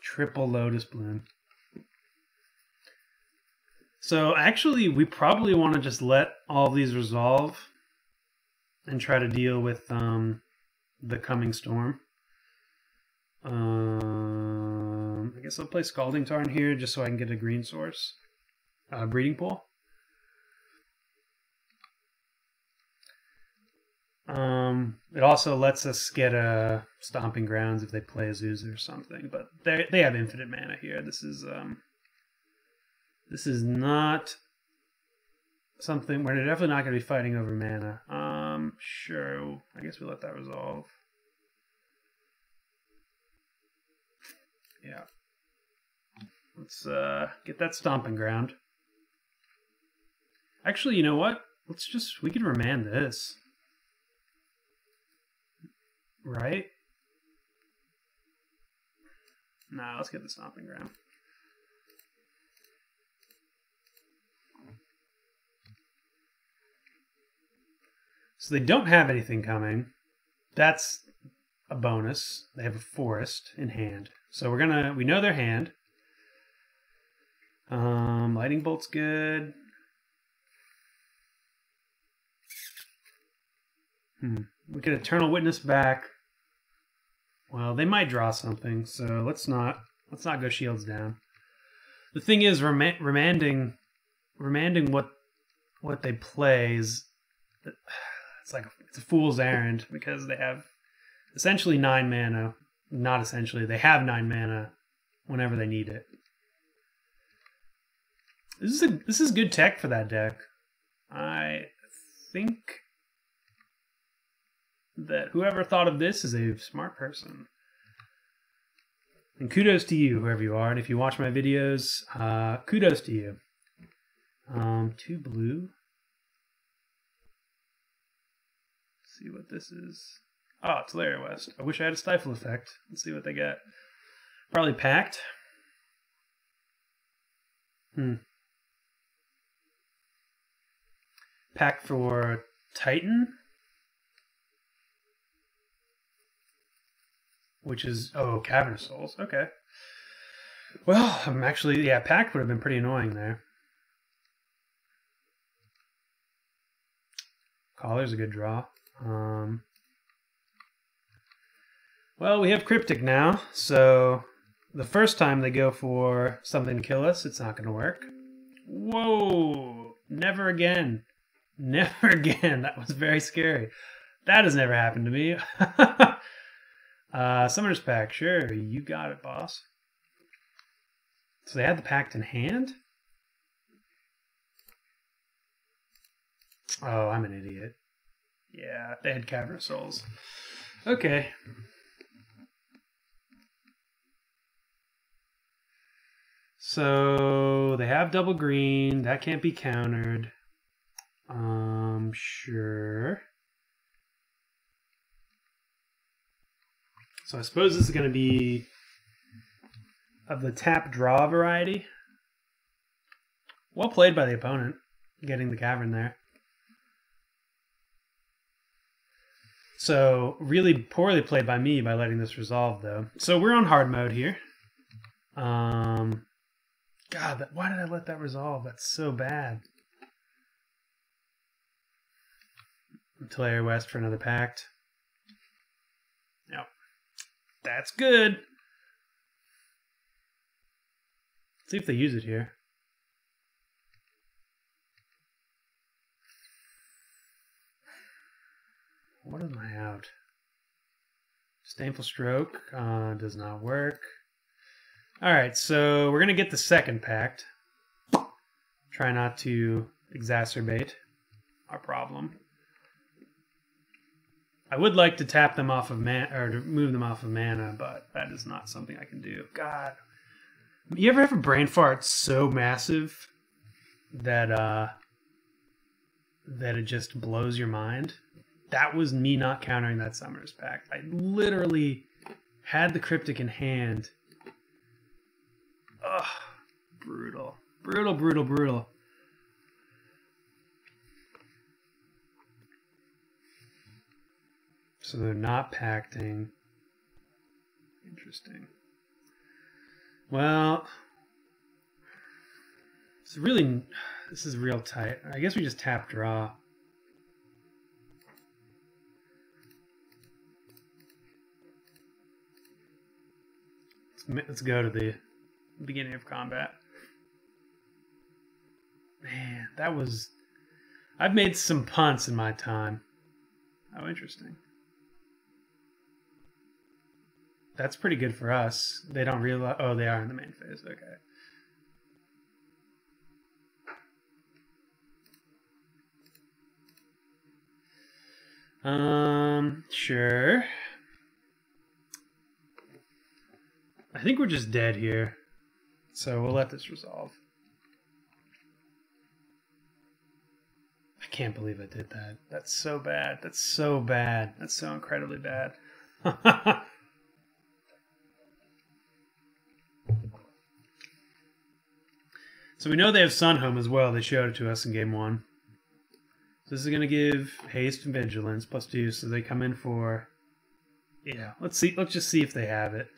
[SPEAKER 1] Triple Lotus Bloom. So, actually, we probably want to just let all these resolve and try to deal with the coming storm. I guess I'll play Scalding Tarn here just so I can get a green source. Breeding Pool. It also lets us get a Stomping Grounds if they play Azusa or something, but they have infinite mana here. This is not something where they're definitely not going to be fighting over mana. Sure. I guess we let that resolve. Yeah. Let's get that Stomping Ground. Actually, you know what? We can remand this. Right? Nah, let's get the Stomping Ground. So they don't have anything coming. That's a bonus. They have a forest in hand. So we know their hand. Lightning Bolt's good. We get Eternal Witness back. Well, they might draw something, so let's not go shields down. The thing is, remanding what they play is it's a fool's errand because they have essentially 9 mana. Not essentially, they have 9 mana whenever they need it. This is good tech for that deck. I think that whoever thought of this is a smart person. And kudos to you, whoever you are. And if you watch my videos, kudos to you. 2 blue. Let's see what this is. Oh, it's Lair West. I wish I had a Stifle effect. Let's see what they get. Probably Pact. Pact for Titan. Which is, Cavernous Souls. Okay. Well, I'm actually, yeah, Pact would have been pretty annoying there. Collar's a good draw. Well, we have Cryptic now, so the first time they go for something to kill us, it's not going to work. Whoa! Never again. Never again. That was very scary. That has never happened to me. Summoner's Pact. Sure, you got it, boss. So they had the Pact in hand? Oh, I'm an idiot. Yeah, they had Cavernous Souls. Okay. So they have double green. That can't be countered. Sure. So I suppose this is going to be of the tap draw variety. Well played by the opponent, getting the cavern there. So really poorly played by me by letting this resolve, though. So we're on hard mode here. God, why did I let that resolve? That's so bad. Player West for another pact. Yep. That's good. Let's see if they use it here. What am I out? Disdainful Stroke does not work. Alright, so we're going to get the second pact. Try not to exacerbate our problem. I would like to tap them off of mana, or to move them off of mana, but that is not something I can do. God. You ever have a brain fart so massive that it just blows your mind? That was me not countering that Summoner's Pact. I literally had the Cryptic in hand. Ugh. Brutal. Brutal, brutal, brutal. So they're not pacting. Interesting. Well, this is real tight. I guess we just tap draw. Let's go to the beginning of combat. Man, that was... I've made some punts in my time. How interesting. That's pretty good for us. They don't realize... Oh, they are in the main phase. Okay. Sure. I think we're just dead here. So we'll let this resolve. I can't believe I did that. That's so bad. That's so bad. That's so incredibly bad. So we know they have Sunhome as well. They showed it to us in game 1. So this is going to give haste and vigilance +2. So they come in for... Yeah, let's see. Let's just see if they have it.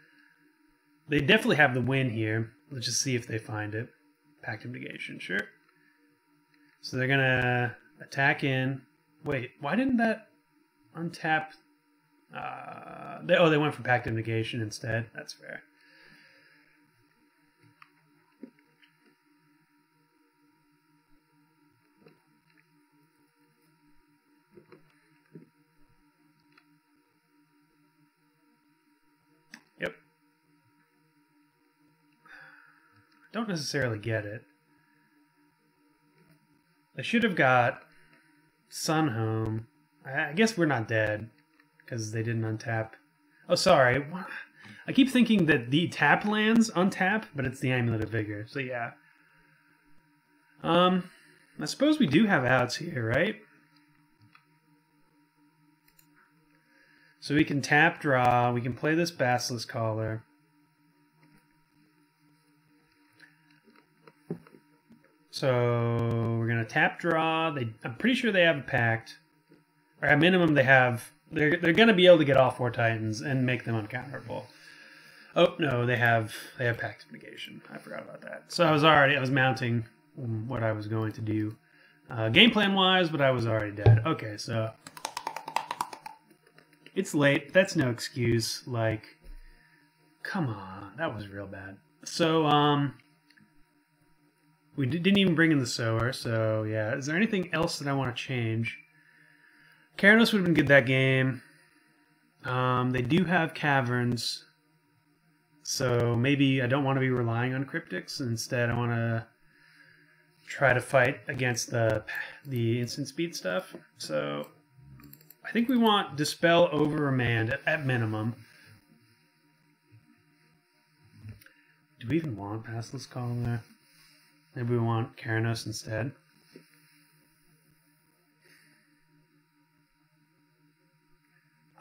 [SPEAKER 1] They definitely have the win here. Let's just see if they find it. Pact of Negation, sure. So they're going to attack in. Wait, why didn't that untap? They went for Pact of Negation instead. That's fair. Yep. Don't necessarily get it. They should have got Sunhome. I guess we're not dead because they didn't untap. Oh, sorry. I keep thinking that the tap lands untap, but it's the Amulet of Vigor. So yeah. I suppose we do have outs here, right? So we can tap draw. We can play this Basilisk Caller. So we're gonna tap draw. I'm pretty sure they have a pact, or at minimum they have. They're gonna be able to get all 4 Titans and make them uncounterable. Oh no, they have Pact of Negation. I forgot about that. So I was mounting what I was going to do, game plan wise, but I was already dead. Okay, so it's late. That's no excuse. Like, come on, that was real bad. So we didn't even bring in the Sower, so yeah. Is there anything else that I want to change? Karanos would have been good that game. They do have Caverns, so maybe I don't want to be relying on Cryptics. Instead, I want to try to fight against the instant speed stuff. So I think we want Dispel over Remand at minimum. Do we even want Basilisk Caller? Maybe we want Karanos instead.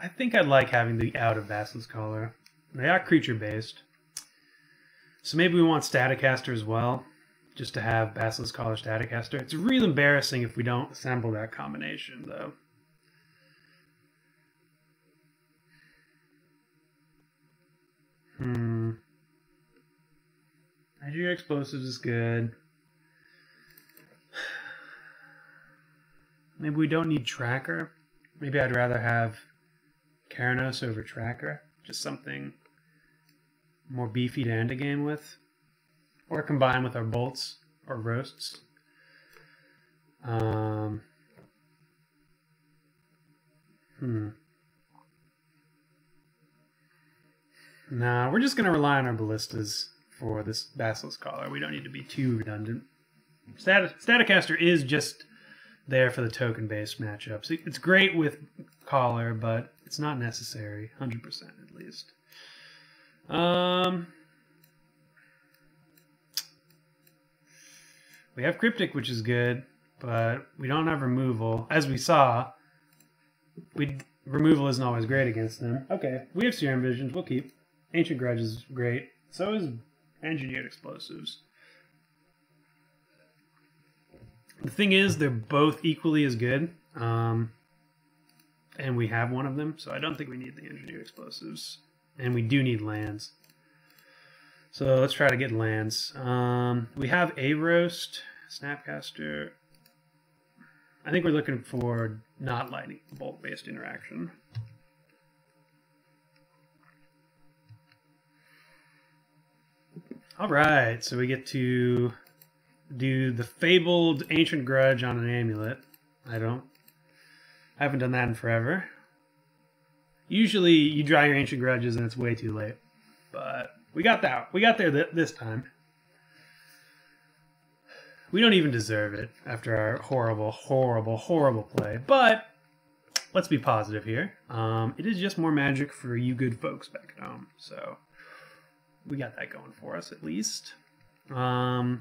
[SPEAKER 1] I think I'd like having the out of Basilisk Caller. They are creature-based. So maybe we want Staticaster as well, just to have Basilisk Caller Staticaster. It's real embarrassing if we don't assemble that combination, though. Nigeria Explosives is good. Maybe we don't need Tracker. Maybe I'd rather have Keranos over Tracker. Just something more beefy to end a game with. Or combine with our bolts or roasts. Nah, we're just going to rely on our ballistas for this Basilisk Caller. We don't need to be too redundant. Staticaster is just there for the token-based matchups. It's great with Caller, but it's not necessary, 100% at least. We have Cryptic, which is good, but we don't have removal. As we saw, removal isn't always great against them. Okay, we have Serum Visions, we'll keep. Ancient Grudge is great. So is Engineered Explosives. The thing is, they're both equally as good. And we have one of them, so I don't think we need the Engineered Explosives. And we do need lands. So let's try to get lands. We have a Roast, Snapcaster. I think we're looking for not lightning bolt-based interaction. Alright, so we get to do the fabled Ancient Grudge on an Amulet. I haven't done that in forever. Usually you draw your Ancient Grudges and it's way too late. But we got that. We got there this time. We don't even deserve it after our horrible, horrible, horrible play. But let's be positive here. It is just more magic for you good folks back at home. So we got that going for us at least. I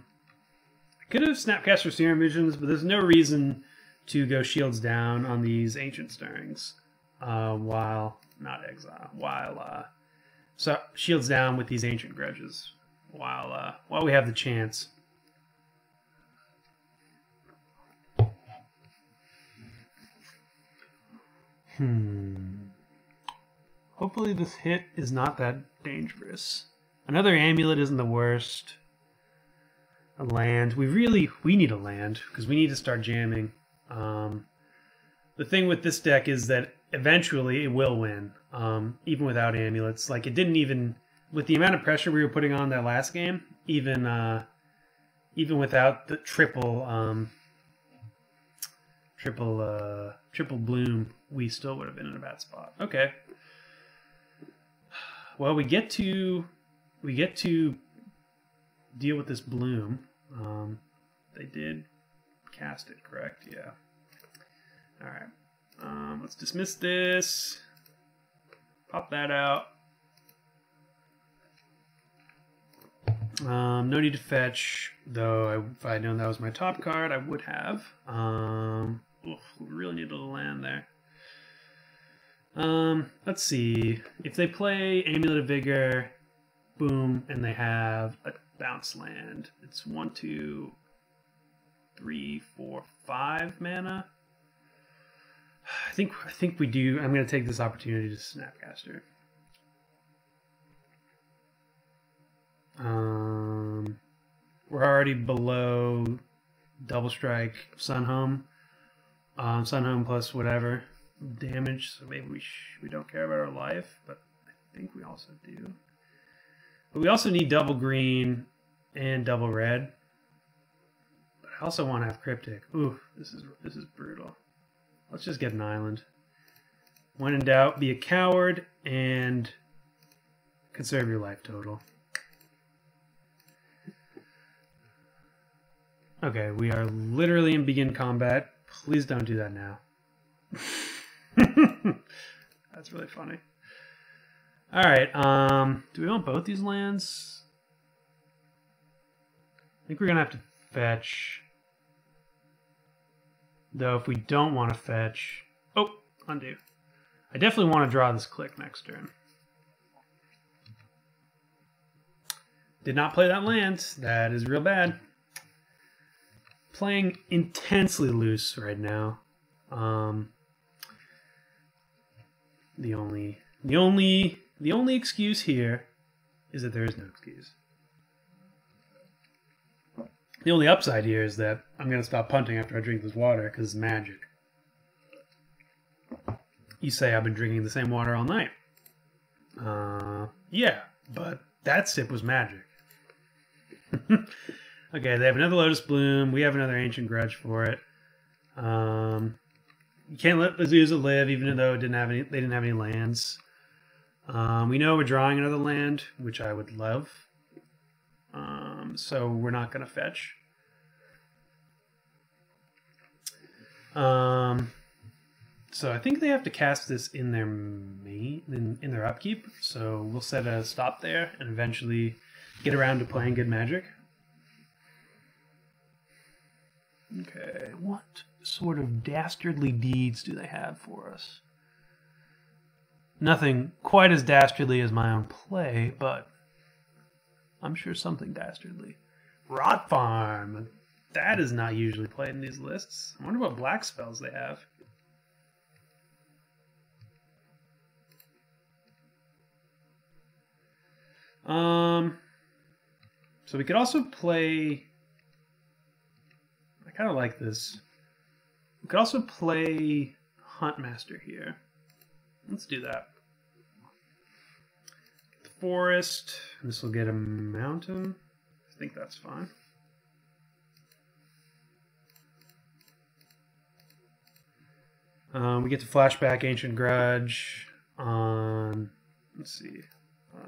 [SPEAKER 1] could have Snapcaster Serum Visions, but there's no reason to go Shields down on these Ancient Stirrings while not exile. So Shields down with these Ancient Grudges while we have the chance. Hopefully this hit is not that dangerous. Another Amulet isn't the worst. A land. We need a land because we need to start jamming. The thing with this deck is that eventually it will win, even without amulets. Like, it didn't even, with the amount of pressure we were putting on that last game, even without the triple bloom, we still would have been in a bad spot. Okay. Well, we get to deal with this bloom. They did cast it, correct? Yeah. All right. Let's dismiss this. Pop that out. No need to fetch, though. If I had known that was my top card, I would have. We really need a little land there. Let's see. If they play Amulet of Vigor, boom, and they have a bounce land, it's 1, 2, 3, 4, 5 mana. I think we do. I'm going to take this opportunity to Snapcaster. We're already below Double Strike Sunhome. Sunhome plus whatever damage, so maybe we don't care about our life, but I think we also do. But we also need double green and double red. But I also want to have Cryptic. Ooh, this is brutal. Let's just get an island. When in doubt, be a coward and conserve your life total. Okay, we are literally in begin combat. Please don't do that now. That's really funny. Alright, do we want both these lands? I think we're gonna have to fetch. Though if we don't want to fetch... Oh, undo. I definitely want to draw this click next turn. Did not play that land. That is real bad. Playing intensely loose right now. The only excuse here is that there is no excuse. The only upside here is that I'm going to stop punting after I drink this water because it's magic. You say I've been drinking the same water all night. Yeah, but that sip was magic. Okay, they have another Lotus Bloom. We have another Ancient Grudge for it. You can't let Azusa live, even though they didn't have any lands. We know we're drawing another land, which I would love. So we're not going to fetch. So I think they have to cast this in their in their upkeep. So we'll set a stop there and eventually get around to playing good Magic. Okay, what sort of dastardly deeds do they have for us? Nothing quite as dastardly as my own play, but I'm sure something dastardly. Rot Farm! That is not usually played in these lists. I wonder what black spells they have. So we could also play... I kind of like this. We could also play Huntmaster here. Let's do that. The forest. This will get a mountain. I think that's fine. We get to flashback Ancient Grudge on... Let's see.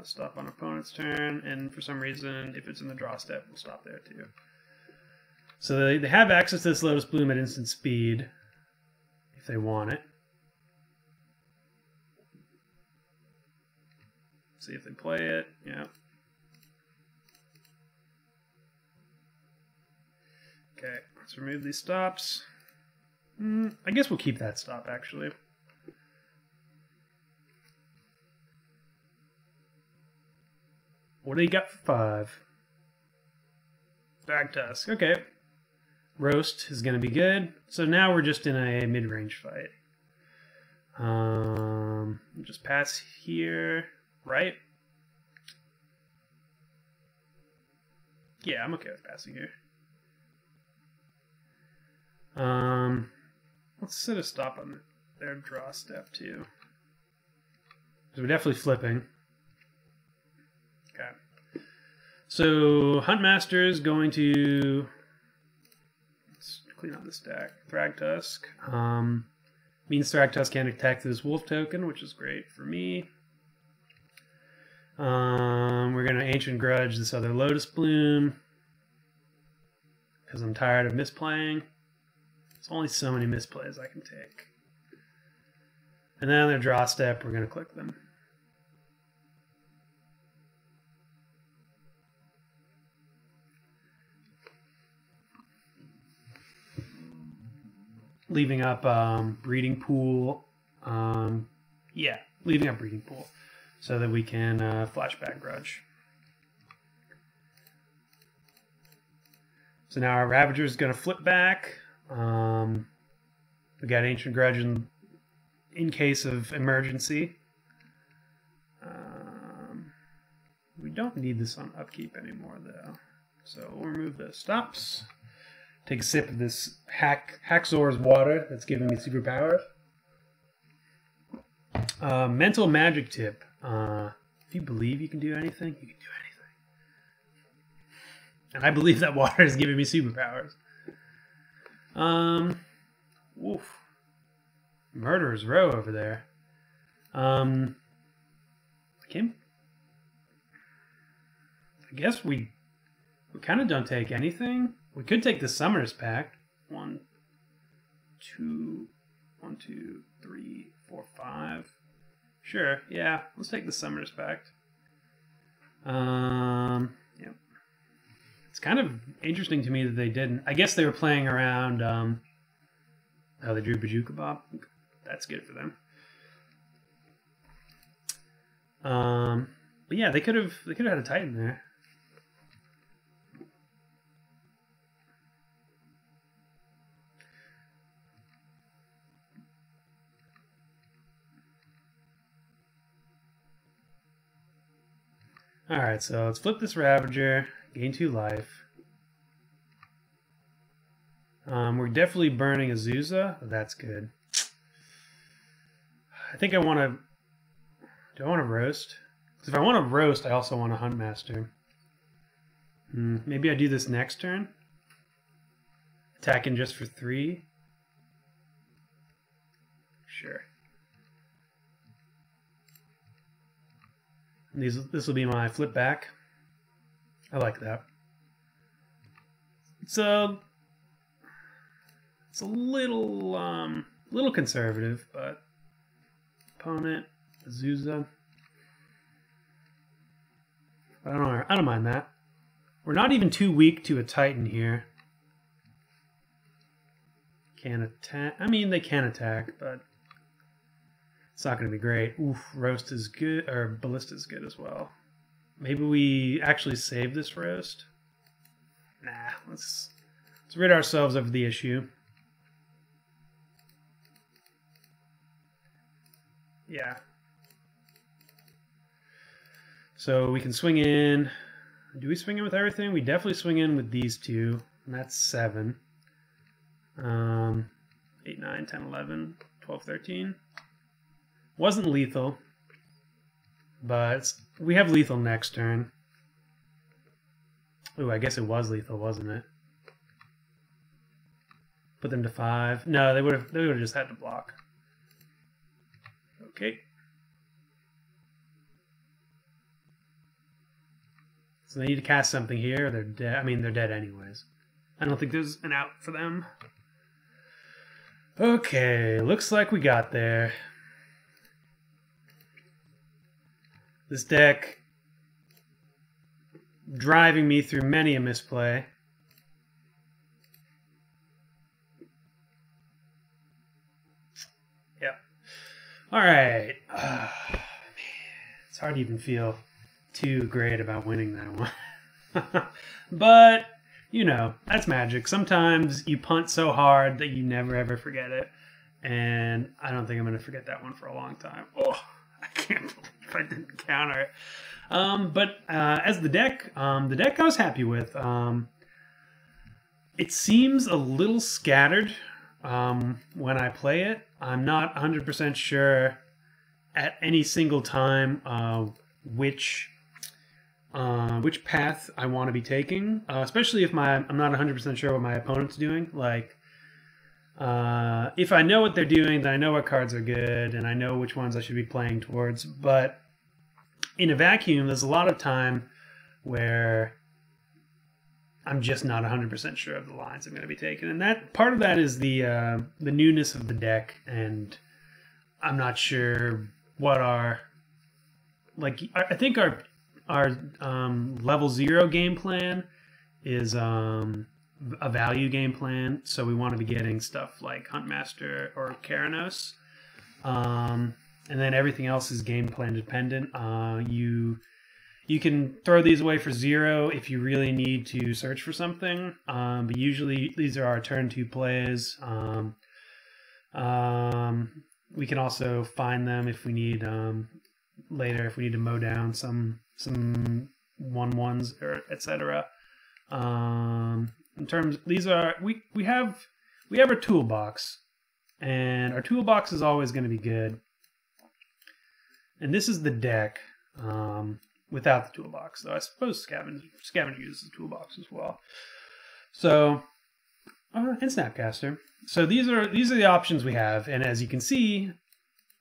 [SPEAKER 1] Stop on opponent's turn, and for some reason, if it's in the draw step, we'll stop there too. So they have access to this Lotus Bloom at instant speed, if they want it. See if they play it, yeah. Okay, let's remove these stops. I guess we'll keep that stop, actually. What do you got for 5? Drag Tusk. Okay. Roast is going to be good. So now we're just in a mid-range fight. Just pass here, right? Yeah, I'm okay with passing here. Let's set a stop on their draw step too. Because we're definitely flipping. Okay. So Huntmaster is going to... Let's clean up this deck. Thragtusk. Means Thragtusk can't attack this wolf token, which is great for me. We're going to Ancient Grudge this other Lotus Bloom. Because I'm tired of misplaying. There's only so many misplays I can take. And then on their draw step, we're going to click them. Leaving up Breeding Pool. Yeah, leaving up Breeding Pool. So that we can flashback Grudge. So now our Ravager is going to flip back. We got Ancient Grudge in case of emergency. We don't need this on upkeep anymore, though. So we'll remove the stops. Take a sip of this Haxor's water that's giving me superpowers. Mental magic tip. If you believe you can do anything, you can do anything. And I believe that water is giving me superpowers. Woof. Murderer's Row over there. I guess we kind of don't take anything. We could take the Summoner's Pact. 1, 2, 3, 4, 5. Sure, yeah. Let's take the Summoner's Pact. Yep. It's kind of interesting to me that they didn't. I guess they were playing around how they drew Bajuka Bob. That's good for them. But yeah, they could have had a Titan there. Alright, so let's flip this Ravager, gain 2 life. We're definitely burning Azusa. That's good. I think I want to... Do I want to roast? Because if I want to roast, I also want a Huntmaster. Maybe I do this next turn. Attacking just for 3. Sure. And this will be my flip back. I like that. It's a little conservative, but opponent Azusa. I don't mind that. We're not even too weak to a Titan here. Can't attack. I mean, they can attack, but it's not going to be great. Oof, roast is good, or ballista is good as well. Maybe we actually save this roast. Nah, let's rid ourselves of the issue. Yeah. So we can swing in. Do we swing in with everything? We definitely swing in with these two, and that's 7. 8, 9, 10, 11, 12, 13. Wasn't lethal, but we have lethal next turn. Ooh, I guess it was lethal, wasn't it? Put them to 5. No, they would have just had to block. Okay. So they need to cast something here. They're dead. I mean, they're dead anyways. I don't think there's an out for them. Okay, looks like we got there. This deck driving me through many a misplay. Yep. All right. It's hard to even feel too great about winning that one. But, you know, that's magic. Sometimes you punt so hard that you never ever forget it. And I don't think I'm going to forget that one for a long time. Oh, I can't believe I didn't counter it. But as the deck I was happy with. It seems a little scattered when I play it. I'm not 100% sure at any single time which path I want to be taking, especially if I'm not 100% sure what my opponent's doing. Like, if I know what they're doing, then I know what cards are good, and I know which ones I should be playing towards. But in a vacuum, there's a lot of time where I'm just not 100% sure of the lines I'm going to be taking, and that part of that is the newness of the deck, and I'm not sure what our I think our level 0 game plan is a value game plan, so we want to be getting stuff like Huntmaster or Keranos, and then everything else is game plan dependent. You can throw these away for 0 if you really need to search for something, but usually these are our turn 2 plays. We can also find them if we need later, if we need to mow down some 1/1s or etc. In terms, these are we have a toolbox, and our toolbox is always going to be good. And this is the deck without the toolbox, though I suppose Scavenge uses the toolbox as well. So and Snapcaster. So these are the options we have, and as you can see,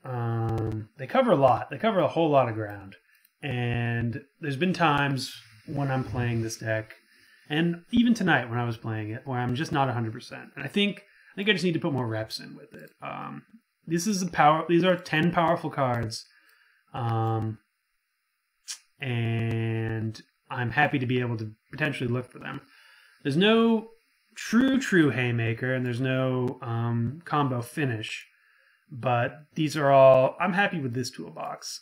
[SPEAKER 1] they cover a lot. They cover a whole lot of ground. And there's been times when I'm playing this deck, and even tonight when I was playing it, where I'm just not 100%. And I think I just need to put more reps in with it. These are 10 powerful cards, and I'm happy to be able to potentially look for them. There's no true haymaker, and there's no combo finish, but these are all. I'm happy with this toolbox.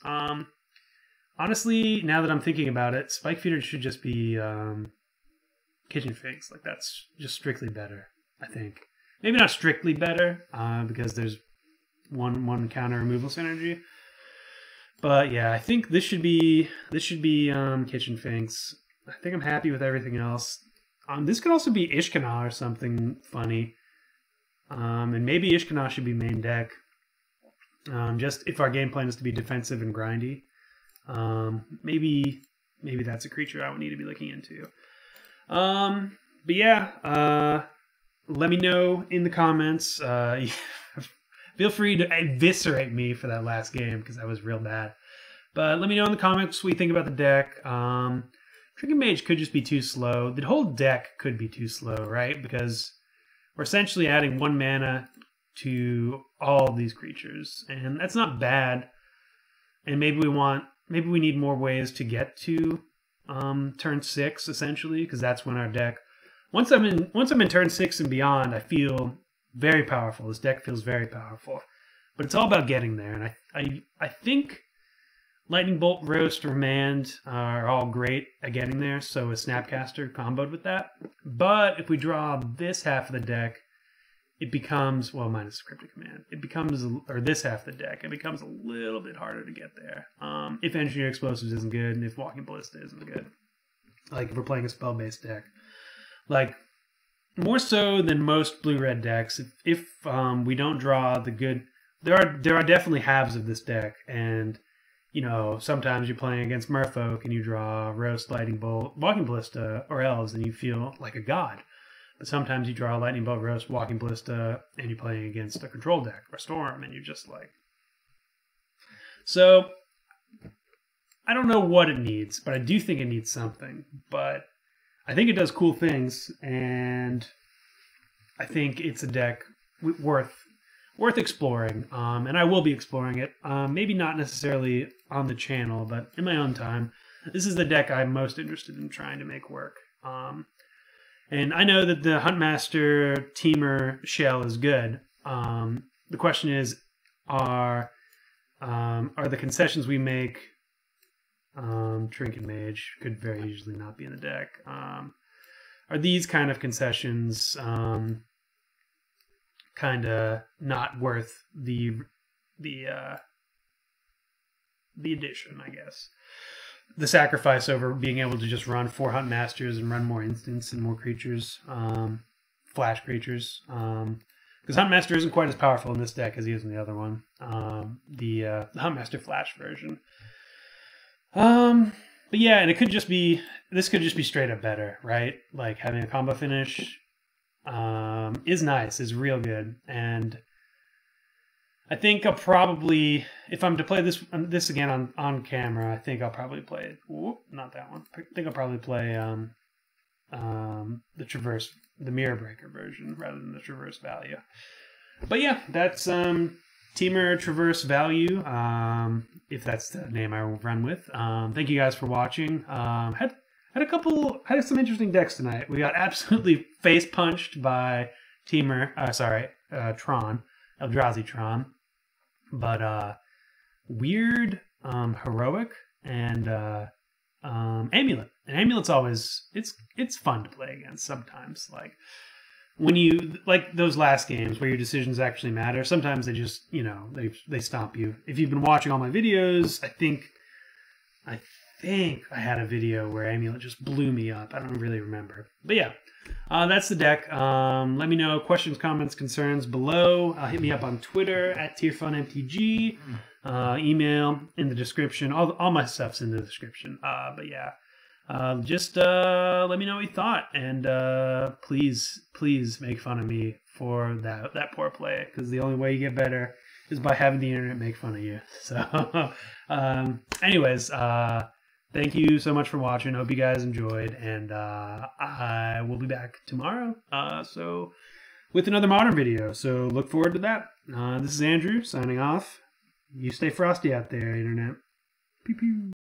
[SPEAKER 1] honestly, now that I'm thinking about it, Spike Feeder should just be Kitchen Figs. Like, that's just strictly better, I think. Maybe not strictly better, because there's one counter removal synergy. But yeah, I think this should be Kitchen Finks. I think I'm happy with everything else. This could also be Ishkana or something funny. And maybe Ishkana should be main deck. Just if our game plan is to be defensive and grindy. Maybe that's a creature I would need to be looking into. But yeah, let me know in the comments. Feel free to eviscerate me for that last game because that was real bad. But let me know in the comments what you think about the deck. Trinket Mage could just be too slow. The whole deck could be too slow, right? Because we're essentially adding 1 mana to all of these creatures, and that's not bad. And maybe we need more ways to get to turn 6 essentially, because that's when our deck. Once I'm in turn 6 and beyond, I feel very powerful. This deck feels very powerful, but it's all about getting there. And I think Lightning Bolt, Roast, Remand are all great at getting there. So is Snapcaster comboed with that. But if we draw this half of the deck, it becomes, well, minus Cryptic Command, it becomes, or this half of the deck, it becomes a little bit harder to get there. If Engineer Explosives isn't good, and if Walking Ballista isn't good. Like, if we're playing a spell-based deck. Like, more so than most blue-red decks, if we don't draw the good... There are definitely halves of this deck, and, you know, sometimes you're playing against Merfolk, and you draw Roast, Lightning Bolt, Walking Ballista, or Elves, and you feel like a god. But sometimes you draw Lightning Bolt, Roast, Walking Ballista, and you're playing against a control deck or Storm, and you're just like... So, I don't know what it needs, but I do think it needs something. But I think it does cool things, and I think it's a deck worth exploring. And I will be exploring it. Maybe not necessarily on the channel, but in my own time. This is the deck I'm most interested in trying to make work. And I know that the Huntmaster Temur shell is good. The question is, are the concessions we make... Trinket Mage could very easily not be in the deck. Are these kind of concessions kind of not worth the addition, I guess? The sacrifice over being able to just run 4 Huntmasters and run more instants and more creatures, flash creatures. Because Huntmaster isn't quite as powerful in this deck as he is in the other one, the Huntmaster Flash version. But yeah, and this could just be straight up better, right? Like, having a combo finish is nice, is real good, and I think I'll probably, if I'm to play this again on camera, I think I'll probably play, not that one. I think I'll probably play the Mirror Breaker version rather than the Traverse Value. But yeah, that's Temur Traverse Value, if that's the name I will run with. Thank you guys for watching. Had some interesting decks tonight. We got absolutely face punched by Tron, Eldrazi Tron. But weird, heroic, and Amulet. And Amulet's always, it's fun to play against sometimes. Like, when you, like those last games where your decisions actually matter, sometimes they just, you know, they stomp you. If you've been watching all my videos, I think I had a video where Amulet just blew me up. I don't really remember. But yeah, that's the deck. Let me know questions, comments, concerns below. Hit me up on Twitter at TierFunMTG. Email in the description. All my stuff's in the description. But yeah. Just let me know what you thought, and please make fun of me for that poor play, because the only way you get better is by having the internet make fun of you. So, anyways, thank you so much for watching. Hope you guys enjoyed, and I will be back tomorrow. So with another Modern video. So look forward to that. This is Andrew signing off. You stay frosty out there, internet. Pew pew.